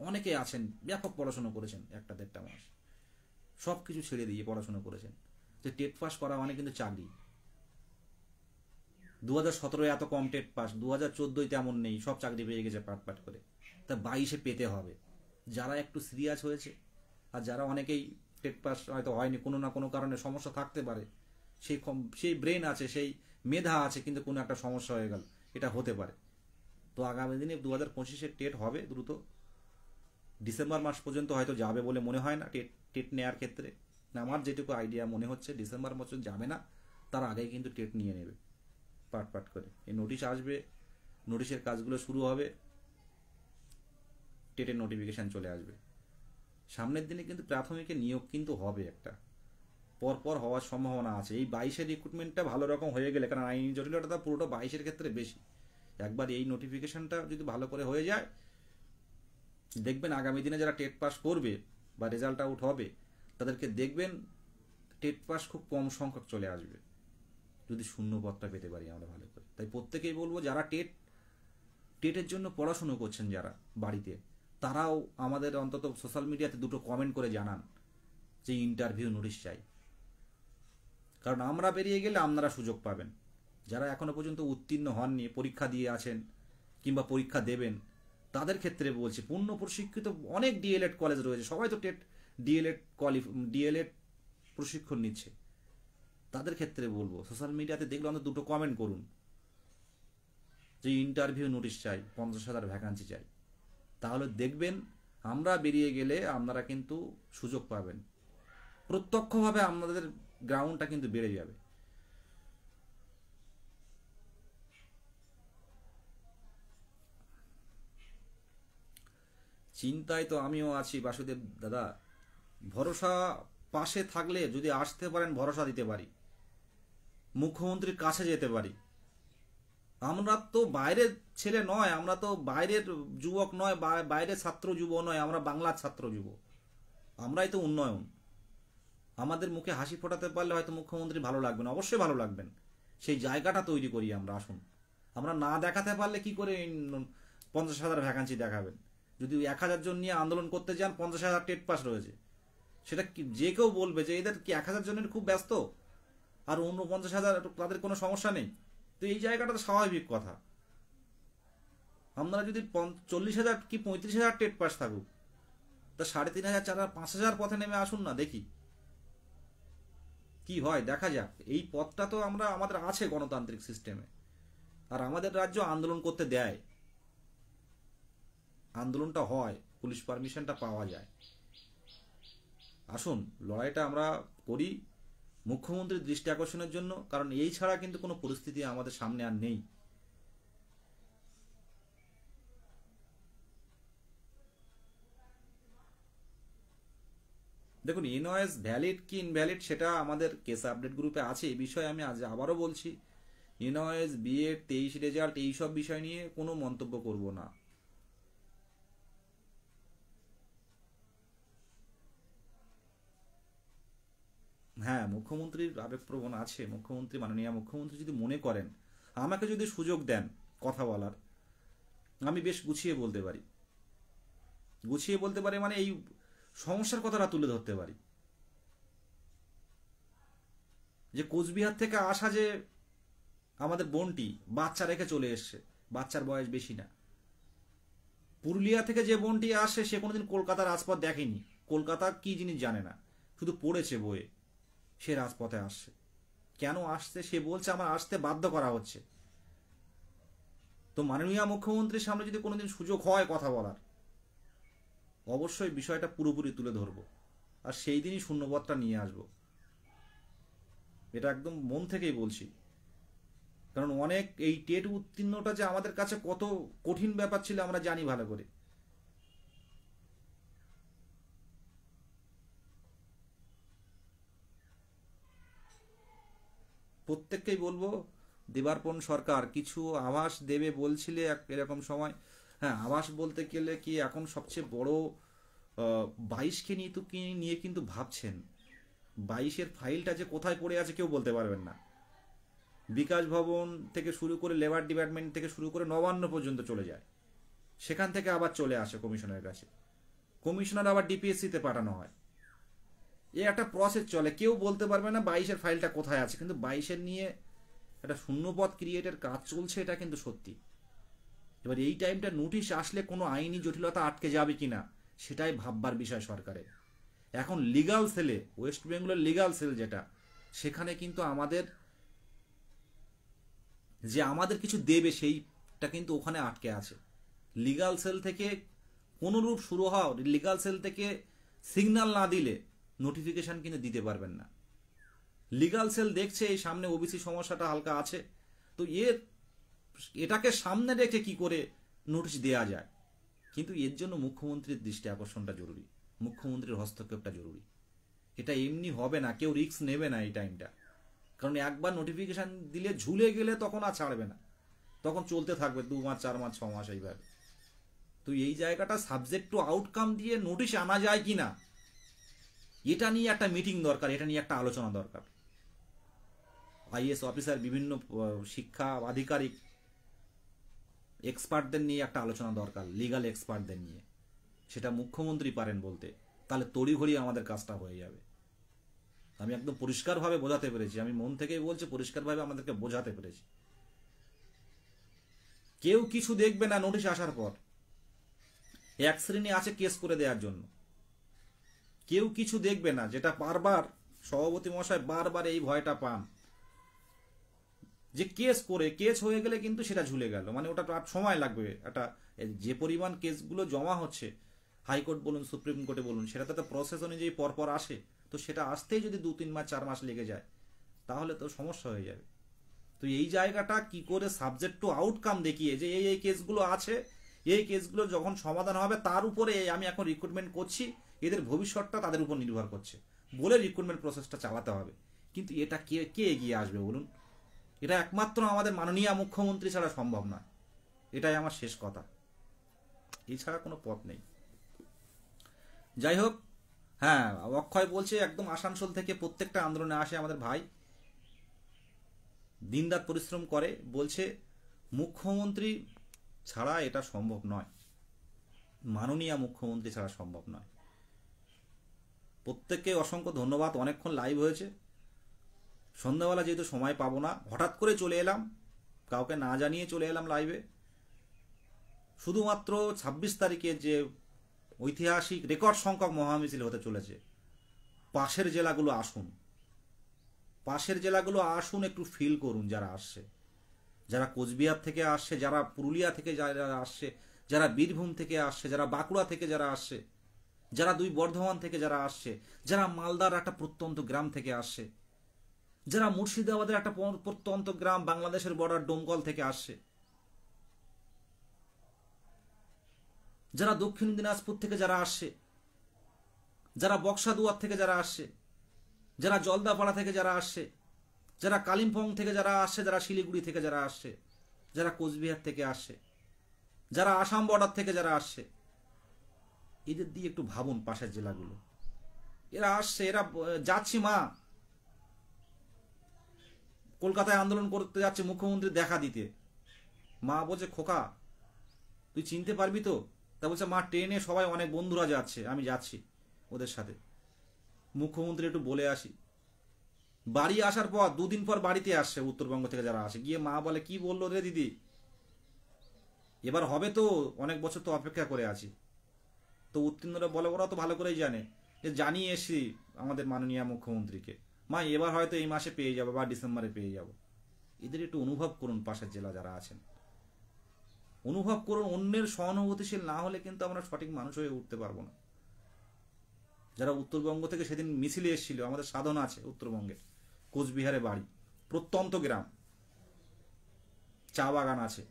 অনেকে আছেন ব্যাপক পড়াশোনা করেছেন, 1-1.5 মাস সব কিছু ছেড়ে দিয়ে পড়াশোনা করেছেন। যে টেট পাস করা মানে কিন্তু চাকরি। 2017 এত কম টেট পাস, 2014 তেমন নেই, সব চাকরি পেয়ে গেছে পাট পাট করে। তা 22-এ পেতে হবে। যারা একটু সিরিয়াস হয়েছে, আর যারা অনেকেই টেট পাস হয়তো হয়নি, কোনো না কোনো কারণে সমস্যা থাকতে পারে, সেই ব্রেন আছে, সেই মেধা আছে, কিন্তু কোনো একটা সমস্যা হয়ে গেল, এটা হতে পারে। তো আগামী দিনে 2025-এ টেট হবে দ্রুত। ডিসেম্বর মাস পর্যন্ত হয়তো যাবে বলে মনে হয় না টেট নেওয়ার ক্ষেত্রে। আমার যেটুকু আইডিয়া মনে হচ্ছে ডিসেম্বর মাস যাবে না, তার আগেই কিন্তু টেট নিয়ে নেবে পাট পাট করে। এই নোটিশ আসবে, নোটিশের কাজগুলো শুরু হবে, টেটের নোটিফিকেশান চলে আসবে। সামনের দিনে কিন্তু প্রাথমিকে নিয়োগ কিন্তু হবে, একটা পরপর হওয়ার সম্ভাবনা আছে। এই 22-এর রিক্রুটমেন্টটা ভালো রকম হয়ে গেলে, কারণ আইনি জটিলতা পুরোটা 22-এর ক্ষেত্রে বেশি। একবার এই নোটিফিকেশানটা যদি ভালো করে হয়ে যায়, দেখবেন আগামী দিনে যারা টেট পাস করবে বা রেজাল্ট আউট হবে, তাদেরকে দেখবেন টেট পাস খুব কম সংখ্যক চলে আসবে, যদি শূন্যপদটা পেতে পারি আমরা ভালো করে। তাই প্রত্যেকেই বলবো, যারা টেটের জন্য পড়াশুনো করছেন যারা বাড়িতে, তারাও আমাদের অন্তত সোশ্যাল মিডিয়াতে 2টো কমেন্ট করে জানান যে ইন্টারভিউ নোটিশ চাই। কারণ আমরা বেরিয়ে গেলে আপনারা সুযোগ পাবেন। যারা এখনো পর্যন্ত উত্তীর্ণ হননি, পরীক্ষা দিয়ে আছেন কিংবা পরীক্ষা দেবেন, তাদের ক্ষেত্রে বলছি, পূর্ণ প্রশিক্ষিত অনেক ডিএলএড কলেজ রয়েছে, সবাই তো টেট ডিএলএড প্রশিক্ষণ নিচ্ছে। তাদের ক্ষেত্রে বলবো, সোশ্যাল মিডিয়াতে দেখলে অন্তত 2টো কমেন্ট করুন যে ইন্টারভিউ নোটিশ চাই, 50,000 ভ্যাকান্সি চাই। তাহলে দেখবেন আমরা বেরিয়ে গেলে আপনারা কিন্তু সুযোগ পাবেন, প্রত্যক্ষভাবে আমাদের গ্রাউন্ডটা কিন্তু বেড়ে যাবে। চিন্তায় তো আমিও আছি বাসুদেব দাদা। ভরসা পাশে থাকলে যদি আসতে পারেন ভরসা দিতে পারি, মুখ্যমন্ত্রীর কাছে যেতে পারি। আমরা তো বাইরের ছেলে নয়, আমরা তো বাইরের যুবক নয়, বাইরের ছাত্র যুব নয়, আমরা বাংলার ছাত্র যুব। আমরাই তো উন্নয়ন। আমাদের মুখে হাসি ফোটাতে পারলে হয়তো মুখ্যমন্ত্রী ভালো লাগবেন, অবশ্যই ভালো লাগবেন। সেই জায়গাটা তৈরি করি আমরা, আসুন। আমরা না দেখাতে পারলে কি করে 50,000 ভ্যাকান্সি দেখাবেন? যদি 1,000 জন নিয়ে আন্দোলন করতে যান, 50,000 টেট পাস রয়েছে, সেটা যে কেউ বলবে যে এদের কি 1,000 জনের খুব ব্যস্ত, আর অন্য 50,000 তাদের কোনো সমস্যা নেই। তো এই জায়গাটা তো স্বাভাবিক কথা। আপনারা যদি 40,000 কি 35,000 টেট পাস থাকুক, তা 3,500, 4,000, 5,000 পথে নেমে আসুন না, দেখি কি হয়, দেখা যাক। এই পথটা তো আমরা আমাদের আছে গণতান্ত্রিক সিস্টেমে, আর আমাদের রাজ্য আন্দোলন করতে দেয়, আন্দোলনটা হয়, পুলিশ পারমিশনটা পাওয়া যায়। আসুন লড়াইটা আমরা করি মুখ্যমন্ত্রীর দৃষ্টি আকর্ষণের জন্য, কারণ এই ছাড়া কিন্তু কোনো পরিস্থিতি আমাদের সামনে আর নেই। দেখুন, এনওএস ভ্যালিড কি ইনভ্যালিড সেটা আমাদের কেস আপডেট গ্রুপে আছে। এই বিষয়ে আমি আজ আবারও বলছি, এনওএস, বিএড 23 রেজাল্ট, এইসব বিষয় নিয়ে কোনো মন্তব্য করব না। হ্যাঁ, মুখ্যমন্ত্রীর আবেগপ্রবণ আছে। মুখ্যমন্ত্রী, মাননীয় মুখ্যমন্ত্রী যদি মনে করেন, আমাকে যদি সুযোগ দেন কথা বলার, আমি বেশ গুছিয়ে বলতে পারি। গুছিয়ে বলতে পারি মানে এই সমস্যার কথাটা তুলে ধরতে পারি। যে কোচবিহার থেকে আসা যে আমাদের বোনটি বাচ্চা রেখে চলে এসছে, বাচ্চার বয়স বেশি না। পুরুলিয়া থেকে যে বোনটি আসে, সে কোনোদিন কলকাতার রাজপথ দেখেনি, কলকাতা কি জিনিস জানে না, শুধু পড়েছে বইয়ে। সে রাজপথে আসছে, কেন আসছে সে বলছে আমার আসতে বাধ্য করা হচ্ছে। তো মাননীয় মুখ্যমন্ত্রীর সামনে যদি কোনোদিন সুযোগ হয় কথা বলার, অবশ্যই বিষয়টা পুরোপুরি তুলে ধরবো, আর সেই দিনই শূন্যপদটা নিয়ে আসবো। এটা একদম মন থেকেই বলছি। কারণ অনেক এই টেট উত্তীর্ণটা যে আমাদের কাছে কত কঠিন ব্যাপার ছিল আমরা জানি ভালো করে। প্রত্যেককেই বলবো, দেবার্পণ সরকার কিছু আভাস দেবে বলছিলে এরকম সময়। হ্যাঁ, আভাস বলতে গেলে কি এখন সবচেয়ে বড় 22কে নিয়ে তো নিয়ে কিন্তু ভাবছেন। 22-এর ফাইলটা যে কোথায় পড়ে আছে কেউ বলতে পারবেন না। বিকাশ ভবন থেকে শুরু করে লেবার ডিপার্টমেন্ট থেকে শুরু করে নবান্ন পর্যন্ত চলে যায়, সেখান থেকে আবার চলে আসে কমিশনের কাছে, কমিশনার আবার ডিপিএসসিতে পাঠানো হয়। এ একটা প্রসেস চলে, কেউ বলতে পারবে না 22-এর ফাইলটা কোথায় আছে। কিন্তু 22-এর নিয়ে একটা শূন্যপদ ক্রিয়েটের কাজ চলছে, এটা কিন্তু সত্যি। এবার এই টাইমটা নোটিশ আসলে কোনো আইনি জটিলতা আটকে যাবে কিনা সেটাই ভাববার বিষয় সরকারের। এখন লিগাল সেলে, ওয়েস্ট বেঙ্গলের লিগাল সেল যেটা, সেখানে কিন্তু আমাদের কিছু দেবে সেইটা কিন্তু ওখানে আটকে আছে। লিগাল সেল থেকে কোনোরূপ শুরু হওয়া, লিগাল সেল থেকে সিগন্যাল না দিলে নোটিফিকেশন কিন্তু দিতে পারবেন না। লিগাল সেল দেখছে এই সামনে ওবিসি সমস্যাটা হালকা আছে, তো এটাকে সামনে রেখে কি করে নোটিশ দেয়া যায়। কিন্তু এর জন্য মুখ্যমন্ত্রীর দৃষ্টি আকর্ষণটা জরুরি, মুখ্যমন্ত্রীর হস্তক্ষেপটা জরুরি। এটা এমনি হবে না, কেউ রিস্ক নেবে না এই টাইমটা। কারণ একবার নোটিফিকেশন দিলে ঝুলে গেলে তখন আর ছাড়বে না, তখন চলতে থাকবে 2 মাস 4 মাস 6 মাস এইভাবে। তো এই জায়গাটা সাবজেক্ট টু আউটকাম দিয়ে নোটিশ আনা যায় কিনা, এটা নিয়ে একটা মিটিং দরকার, এটা নিয়ে একটা আলোচনা দরকার। আইএস অফিসার, বিভিন্ন শিক্ষা আধিকারিক, এক্সপার্টদের নিয়ে একটা আলোচনা দরকার, লিগাল এক্সপার্টদের নিয়ে। সেটা মুখ্যমন্ত্রী পারেন বলতে, তাহলে তড়িঘড়ি আমাদের কাজটা হয়ে যাবে। আমি একদম পরিষ্কারভাবে বোঝাতে পেরেছি, আমি মন থেকেই বলছি, পরিষ্কারভাবে আমাদেরকে বোঝাতে পেরেছি। কেউ কিছু দেখবে না নোটিশ আসার পর, এক শ্রেণী আছে কেস করে দেওয়ার জন্য। কেউ কিছু দেখবে না, যেটা বারবার সভাপতি মহাশয় বারবার এই ভয়টা পান, যে কেস হয়ে গেলে কিন্তু সেটা ঝুলে গেল, মানে ওটা তো আর সময় লাগবে। একটা যে পরিমাণ কেসগুলো জমা হচ্ছে হাইকোর্ট বলুন সুপ্রিম কোর্টে বলুন, সেটা তো একটা প্রসেস অনুযায়ী পরপর আসে। তো সেটা আসতেই যদি 2-3 মাস 4 মাস লেগে যায় তাহলে তো সমস্যা হয়ে যাবে। তো এই জায়গাটা কি করে সাবজেক্ট টু আউটকাম দেখিয়ে যে এই কেসগুলো আছে, এই কেসগুলো যখন সমাধান হবে তার উপরে আমি এখন রিক্রুটমেন্ট করছি, এদের ভবিষ্যৎটা তাদের উপর নির্ভর করছে বলে রিক্রুটমেন্ট প্রসেসটা চালাতে হবে। কিন্তু এটা কে কে এগিয়ে আসবে বলুন? এটা একমাত্র আমাদের মাননীয় মুখ্যমন্ত্রী ছাড়া সম্ভব নয়, এটাই আমার শেষ কথা। এছাড়া কোনো পথ নেই। যাই হোক, হ্যাঁ, অক্ষয় বলছে একদম আসানসোল থেকে প্রত্যেকটা আন্দোলনে আসে আমাদের ভাই, দিনরাত পরিশ্রম করে, বলছে মুখ্যমন্ত্রী ছাড়া এটা সম্ভব নয়, মাননীয় মুখ্যমন্ত্রী ছাড়া সম্ভব নয়। প্রত্যেককে অসংখ্য ধন্যবাদ। অনেকক্ষণ লাইভ হয়েছে, সন্ধ্যাবেলা যেহেতু সময় পাবো না, হঠাৎ করে চলে এলাম, কাউকে না জানিয়ে চলে এলাম লাইভে। শুধুমাত্র 26 তারিখে যে ঐতিহাসিক রেকর্ড সংখ্যক মহামিছিল হতে চলেছে, পাশের জেলাগুলো আসুন, পাশের জেলাগুলো আসুন, একটু ফিল করুন। যারা আসছে, যারা কোচবিহার থেকে আসছে, যারা পুরুলিয়া থেকে যারা আসছে, যারা বীরভূম থেকে আসছে, যারা বাঁকুড়া থেকে যারা আসছে, যারা 2 বর্ধমান থেকে যারা আসছে, যারা মালদার একটা প্রত্যন্ত গ্রাম থেকে আসছে, যারা মুর্শিদাবাদের একটা প্রত্যন্ত গ্রাম বাংলাদেশের বর্ডার ডোমকল থেকে আসছে, যারা দক্ষিণ দিনাজপুর থেকে যারা আসছে, যারা বক্সাদুয়ার থেকে যারা আসছে, যারা জলদাপাড়া থেকে যারা আসছে, যারা কালিম্পং থেকে যারা আসছে, যারা শিলিগুড়ি থেকে যারা আসছে, যারা কোচবিহার থেকে আসছে, যারা আসাম বর্ডার থেকে যারা আসছে, এদের দিয়ে একটু ভাবুন। পাশের জেলাগুলো এরা আসছে, এরা যাচ্ছি মা, কলকাতায় আন্দোলন করতে যাচ্ছে মুখ্যমন্ত্রী দেখা দিতে। মা বলছে খোকা তুই চিনতে পারবি তো? তা বলছে মা ট্রেনে সবাই অনেক বন্ধুরা যাচ্ছে, আমি যাচ্ছি ওদের সাথে, মুখ্যমন্ত্রী একটু বলে আসি। বাড়ি আসার পর 2 দিন পর বাড়িতে আসছে উত্তরবঙ্গ থেকে যারা আসে, গিয়ে মা বলে কি বললো রে দিদি, এবার হবে তো, অনেক বছর তো অপেক্ষা করে আছি। তো উত্তীর্ণরা বলে ওরা তো ভালো করেই জানে যে জানিয়ে এসছি আমাদের মাননীয় মুখ্যমন্ত্রীকে, মা এবার হয়তো এই মাসে পেয়ে যাবো বা ডিসেম্বরে পেয়ে যাবো। এদের একটু অনুভব করুন, পাশের জেলা যারা আছেন অনুভব করুন। অন্যের সহানুভূতিশীল না হলে কিন্তু আমরা সঠিক মানুষ হয়ে উঠতে পারবো না। যারা উত্তরবঙ্গ থেকে সেদিন মিছিলে এসেছিল, আমাদের সাধনা আছে উত্তরবঙ্গের, কোচবিহারে বাড়ি, প্রত্যন্ত গ্রাম, চা বাগান আছে,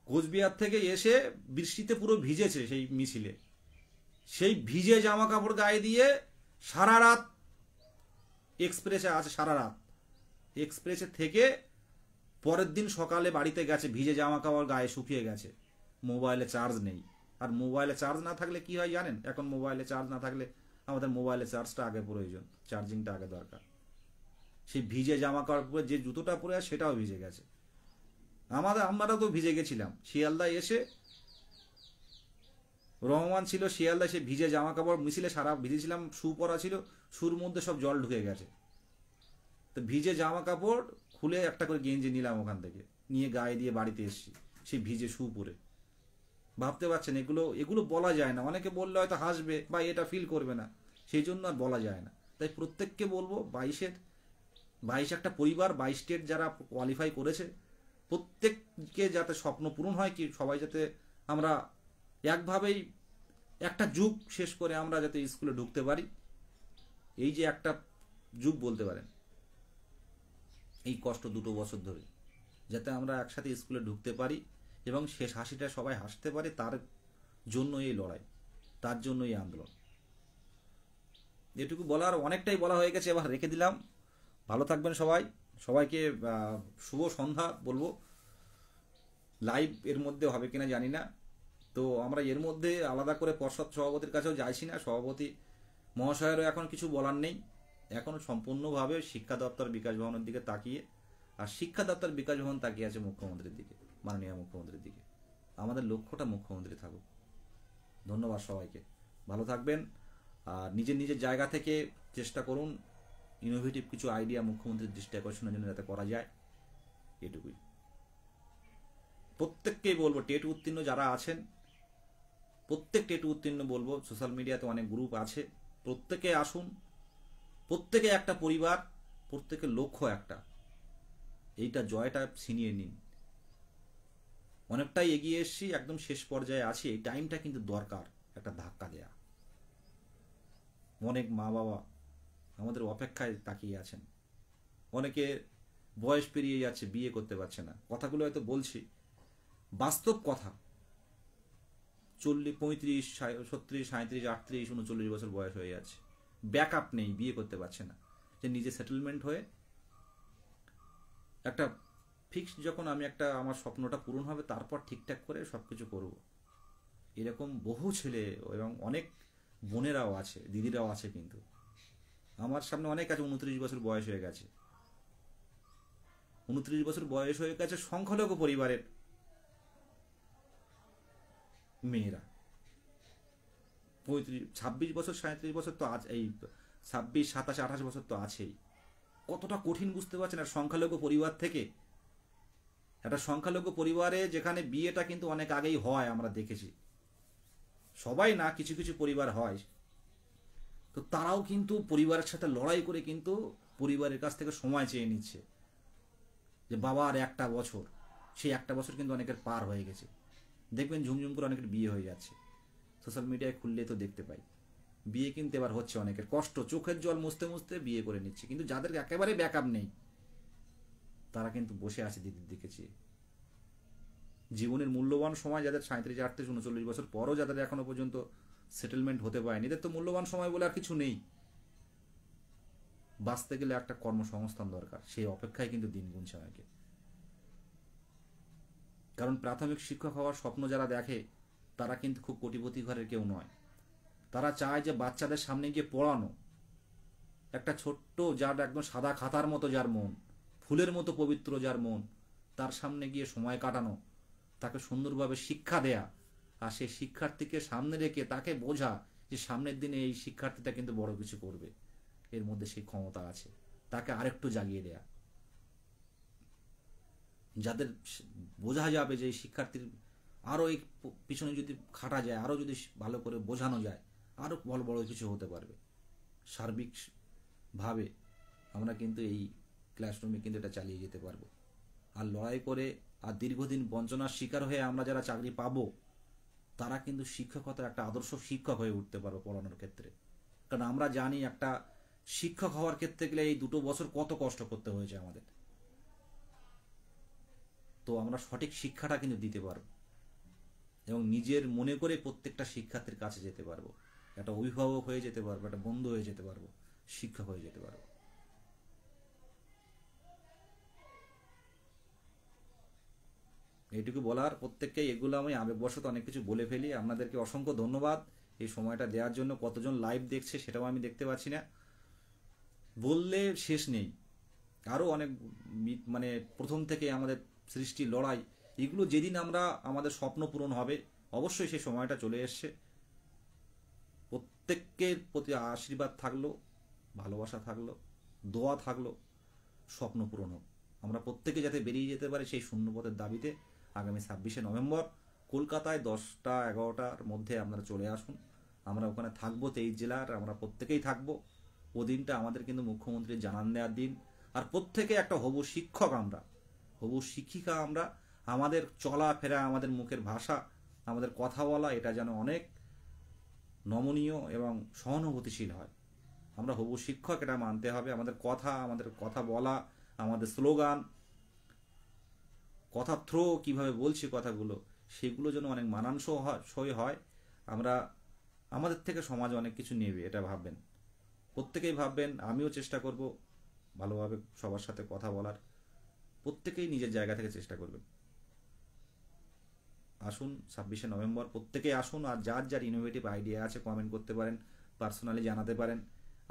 কোচবিহার থেকে এসে বৃষ্টিতে পুরো ভিজেছে সেই মিছিলে, সেই ভিজে জামা কাপড় গায়ে দিয়ে সারা রাত এক্সপ্রেসে আছে, সারা রাত এক্সপ্রেসে থেকে পরের দিন সকালে বাড়িতে গেছে, ভিজে জামা কাপড় গায়ে শুকিয়ে গেছে, মোবাইলে চার্জ নেই। আর মোবাইলে চার্জ না থাকলে কি হয় জানেন? এখন মোবাইলে চার্জ না থাকলে আমাদের মোবাইলে চার্জটা আগে প্রয়োজন, চার্জিংটা আগে দরকার। সেই ভিজে জামা কাপড় পরে যে জুতোটা পরে আছে সেটাও ভিজে গেছে। আমরা তো ভিজে গেছিলাম, শিয়ালদায় এসে রহমান ছিল শিয়ালদায়, সে ভিজে জামা কাপড় মিছিলে সারা ভিজেছিলাম, শু পরা ছিল, শুর মধ্যে সব জল ঢুকে গেছে। তো ভিজে জামা কাপড় খুলে একটা করে গেঞ্জি নিলাম ওখান থেকে, নিয়ে গায়ে দিয়ে বাড়িতে এসেছি সেই ভিজে শু পরে। ভাবতে পারছেন, এগুলো এগুলো বলা যায় না, অনেকে বললে হয়তো হাসবে বা এটা ফিল করবে না, সেই জন্য আর বলা যায় না। তাই প্রত্যেককে বলবো 22 একটা পরিবার, 22 স্টেট যারা কোয়ালিফাই করেছে, প্রত্যেককে যাতে স্বপ্ন পূরণ হয়, কি সবাই যাতে আমরা একভাবেই একটা যুগ শেষ করে আমরা যাতে স্কুলে ঢুকতে পারি। এই যে একটা যুগ বলতে পারেন, এই কষ্ট 2 বছর ধরে, যাতে আমরা একসাথে স্কুলে ঢুকতে পারি এবং শেষ হাসিটা সবাই হাসতে পারে, তার জন্য এই লড়াই, তার জন্য এই আন্দোলন। এটুকু বলার অনেকটাই বলা হয়ে গেছে, এবার রেখে দিলাম। ভালো থাকবেন সবাই, সবাইকে শুভ সন্ধ্যা বলবো। লাইভ এর মধ্যে হবে কিনা জানি না, তো আমরা এর মধ্যে আলাদা করে পর্ষদ সভাপতির কাছেও যাইছি না, সভাপতি মহাশয়েরও এখন কিছু বলার নেই, এখন সম্পূর্ণভাবে শিক্ষা দপ্তর বিকাশ ভবনের দিকে তাকিয়ে, আর শিক্ষা দপ্তর বিকাশ ভবন তাকিয়ে আছে মুখ্যমন্ত্রীর দিকে, মাননীয় মুখ্যমন্ত্রীর দিকে। আমাদের লক্ষ্যটা মুখ্যমন্ত্রী থাকুক। ধন্যবাদ সবাইকে, ভালো থাকবেন। আর নিজের নিজের জায়গা থেকে চেষ্টা করুন ইনোভেটিভ কিছু আইডিয়া মুখ্যমন্ত্রীর দৃষ্টি আকর্ষণের জন্য যাতে করা যায়, এটুকুই। প্রত্যেককেই বলবো, টেট উত্তীর্ণ যারা আছেন, প্রত্যেক টেট উত্তীর্ণ বলবো, সোশ্যাল মিডিয়াতে অনেক গ্রুপ আছে, প্রত্যেকে আসুন, প্রত্যেকে একটা পরিবার, প্রত্যেকের লক্ষ্য একটা, এইটা জয়টা ছিনিয়ে নিন। অনেকটাই এগিয়ে এসেছি, একদম শেষ পর্যায়ে আছি, এই টাইমটা কিন্তু দরকার একটা ধাক্কা দেয়া। অনেক মা বাবা আমাদের অপেক্ষায় তাকিয়ে আছেন, অনেকে বয়স পেরিয়ে যাচ্ছে, বিয়ে করতে পারছে না। কথাগুলো হয়তো বলছি, বাস্তব কথা। 35, 36, 37, 38, 39 বছর বয়স হয়ে যাচ্ছে, ব্যাক আপ নেই, বিয়ে করতে পারছে না। যে নিজে সেটেলমেন্ট হয়ে একটা ফিক্সড, যখন আমি একটা আমার স্বপ্নটা পূরণ হবে তারপর ঠিকঠাক করে সব কিছু করবো, এরকম বহু ছেলে এবং অনেক বোনেরাও আছে, দিদিরাও আছে। কিন্তু আমার সামনে অনেক আছে 29 বছর বয়স হয়ে গেছে, 29 বছর বয়স হয়ে গেছে সংখ্যালঘু পরিবারের মেয়েরা। 26 বছর 37 বছর তো আজ, এই 26, 27, 28 বছর তো আছেই। কতটা কঠিন বুঝতে পারছেন? আর সংখ্যালঘু পরিবার থেকে, একটা সংখ্যালঘু পরিবারে যেখানে বিয়েটা কিন্তু অনেক আগেই হয়, আমরা দেখেছি, সবাই না, কিছু কিছু পরিবার হয়। তো তারাও কিন্তু পরিবারের সাথে লড়াই করে কিন্তু পরিবারের কাছ থেকে সময় চেয়ে নিচ্ছে যে বাবার একটা বছর, সেই একটা বছর কিন্তু অনেকের পার হয়ে গেছে। দেখবেন ঝুমঝুম করে অনেকের বিয়ে হয়ে যাচ্ছে, সোশ্যাল মিডিয়ায় খুললে তো দেখতে পাই। বিয়ে কিন্তু এবার হচ্ছে, অনেকের কষ্ট, চোখের জল মুছতে মুছতে বিয়ে করে নিচ্ছে। কিন্তু যাদের একেবারে ব্যাকআপ নেই, তারা কিন্তু বসে আছে দিদির দিকে চেয়ে। জীবনের মূল্যবান সময় যাদের 37, 38, 39 বছর পরও যাদের এখনো পর্যন্ত সেটেলমেন্ট হতে পারেনি, এদের তো মূল্যবান সময় বলে আর কিছু নেই। বাঁচতে গেলে একটা কর্মসংস্থান দরকার, সেই অপেক্ষায় কিন্তু দিন গুনছে অনেকে। কারণ প্রাথমিক শিক্ষক হওয়ার স্বপ্ন যারা দেখে, তারা কিন্তু খুব কোটিপতি ঘরের কেউ নয়। তারা চায় যে বাচ্চাদের সামনে গিয়ে পড়ানো, একটা ছোট্ট, যার একদম সাদা খাতার মতো যার মন, ফুলের মতো পবিত্র যার মন, তার সামনে গিয়ে সময় কাটানো, তাকে সুন্দরভাবে শিক্ষা দেয়া, আর সেই শিক্ষার্থীকে সামনে রেখে তাকে বোঝা যে সামনের দিনে এই শিক্ষার্থীটা কিন্তু বড় কিছু করবে, এর মধ্যে সেই ক্ষমতা আছে, তাকে আরেকটু জাগিয়ে দেয়া। যাদের বোঝা যাবে যে এই শিক্ষার্থীর আরও এই পিছনে যদি খাটা যায়, আরও যদি ভালো করে বোঝানো যায়, আরও বড় বড় কিছু হতে পারবে। সার্বিকভাবে আমরা কিন্তু এই ক্লাসরুমে কিন্তু এটা চালিয়ে যেতে পারবো। আর লড়াই করে আর দীর্ঘদিন বঞ্চনার শিকার হয়ে আমরা যারা চাকরি পাবো, তারা কিন্তু শিক্ষকতার একটা আদর্শ শিক্ষক হয়ে উঠতে পারবো পড়ানোর ক্ষেত্রে। কারণ আমরা জানি একটা শিক্ষক হওয়ার ক্ষেত্রে গেলে এই 2 বছর কত কষ্ট করতে হয়েছে আমাদের। তো আমরা সঠিক শিক্ষাটা কিন্তু দিতে পারবো এবং নিজের মনে করে প্রত্যেকটা শিক্ষার্থীর কাছে যেতে পারবো, একটা অভিভাবক হয়ে যেতে পারবো, একটা বন্ধু হয়ে যেতে পারবো, শিক্ষক হয়ে যেতে পারবো। এইটুকু বলার, প্রত্যেককে এগুলো আমি আবেগবশত অনেক কিছু বলে ফেলি। আপনাদেরকে অসংখ্য ধন্যবাদ এই সময়টা দেওয়ার জন্য। কতজন লাইভ দেখছে সেটাও আমি দেখতে পাচ্ছি না, বললে শেষ নেই। আরও অনেক, মানে প্রথম থেকে আমাদের সৃষ্টি, লড়াই, এগুলো যেদিন আমরা আমাদের স্বপ্ন পূরণ হবে, অবশ্যই সেই সময়টা চলে এসছে। প্রত্যেকের প্রতি আশীর্বাদ থাকলো, ভালোবাসা থাকলো, দোয়া থাকলো, স্বপ্ন পূরণ হোক। আমরা প্রত্যেকে যাতে বেরিয়ে যেতে পারে সেই শূন্যপথের দাবিতে আগামী 26শে নভেম্বর কলকাতায় 10টা 11টার মধ্যে আপনারা চলে আসুন। আমরা ওখানে থাকবো, 23 জেলার আমরা প্রত্যেকেই থাকবো। ও দিনটা আমাদের কিন্তু মুখ্যমন্ত্রীর জানান দেওয়ার দিন। আর প্রত্যেকে একটা হবু শিক্ষক, আমরা হবু শিক্ষিকা, আমরা আমাদের চলাফেরা, আমাদের মুখের ভাষা, আমাদের কথা বলা, এটা যেন অনেক নমনীয় এবং সহানুভূতিশীল হয়। আমরা হবু শিক্ষক, এটা মানতে হবে। আমাদের কথা বলা, আমাদের স্লোগান, কথা থ্রো কিভাবে বলছি কথাগুলো, সেগুলো যেন অনেক মানানসই হয়। আমরা, আমাদের থেকে সমাজ অনেক কিছু নেবে, এটা ভাববেন, প্রত্যেকেই ভাববেন। আমিও চেষ্টা করব ভালোভাবে সবার সাথে কথা বলার। প্রত্যেকেই নিজের জায়গা থেকে চেষ্টা করবেন। আসুন 26শে নভেম্বর প্রত্যেকেই আসুন। আর যার যার ইনোভেটিভ আইডিয়া আছে কমেন্ট করতে পারেন, পার্সোনালি জানাতে পারেন।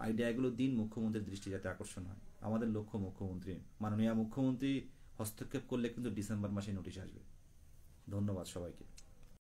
আইডিয়াগুলো দিন, মুখ্যমন্ত্রীর দৃষ্টি যাতে আকর্ষণ হয়। আমাদের লক্ষ্য মুখ্যমন্ত্রী, মাননীয় মুখ্যমন্ত্রী হস্তক্ষেপ করলে কিন্তু ডিসেম্বর মাসে নোটিশ আসবে। ধন্যবাদ সবাইকে।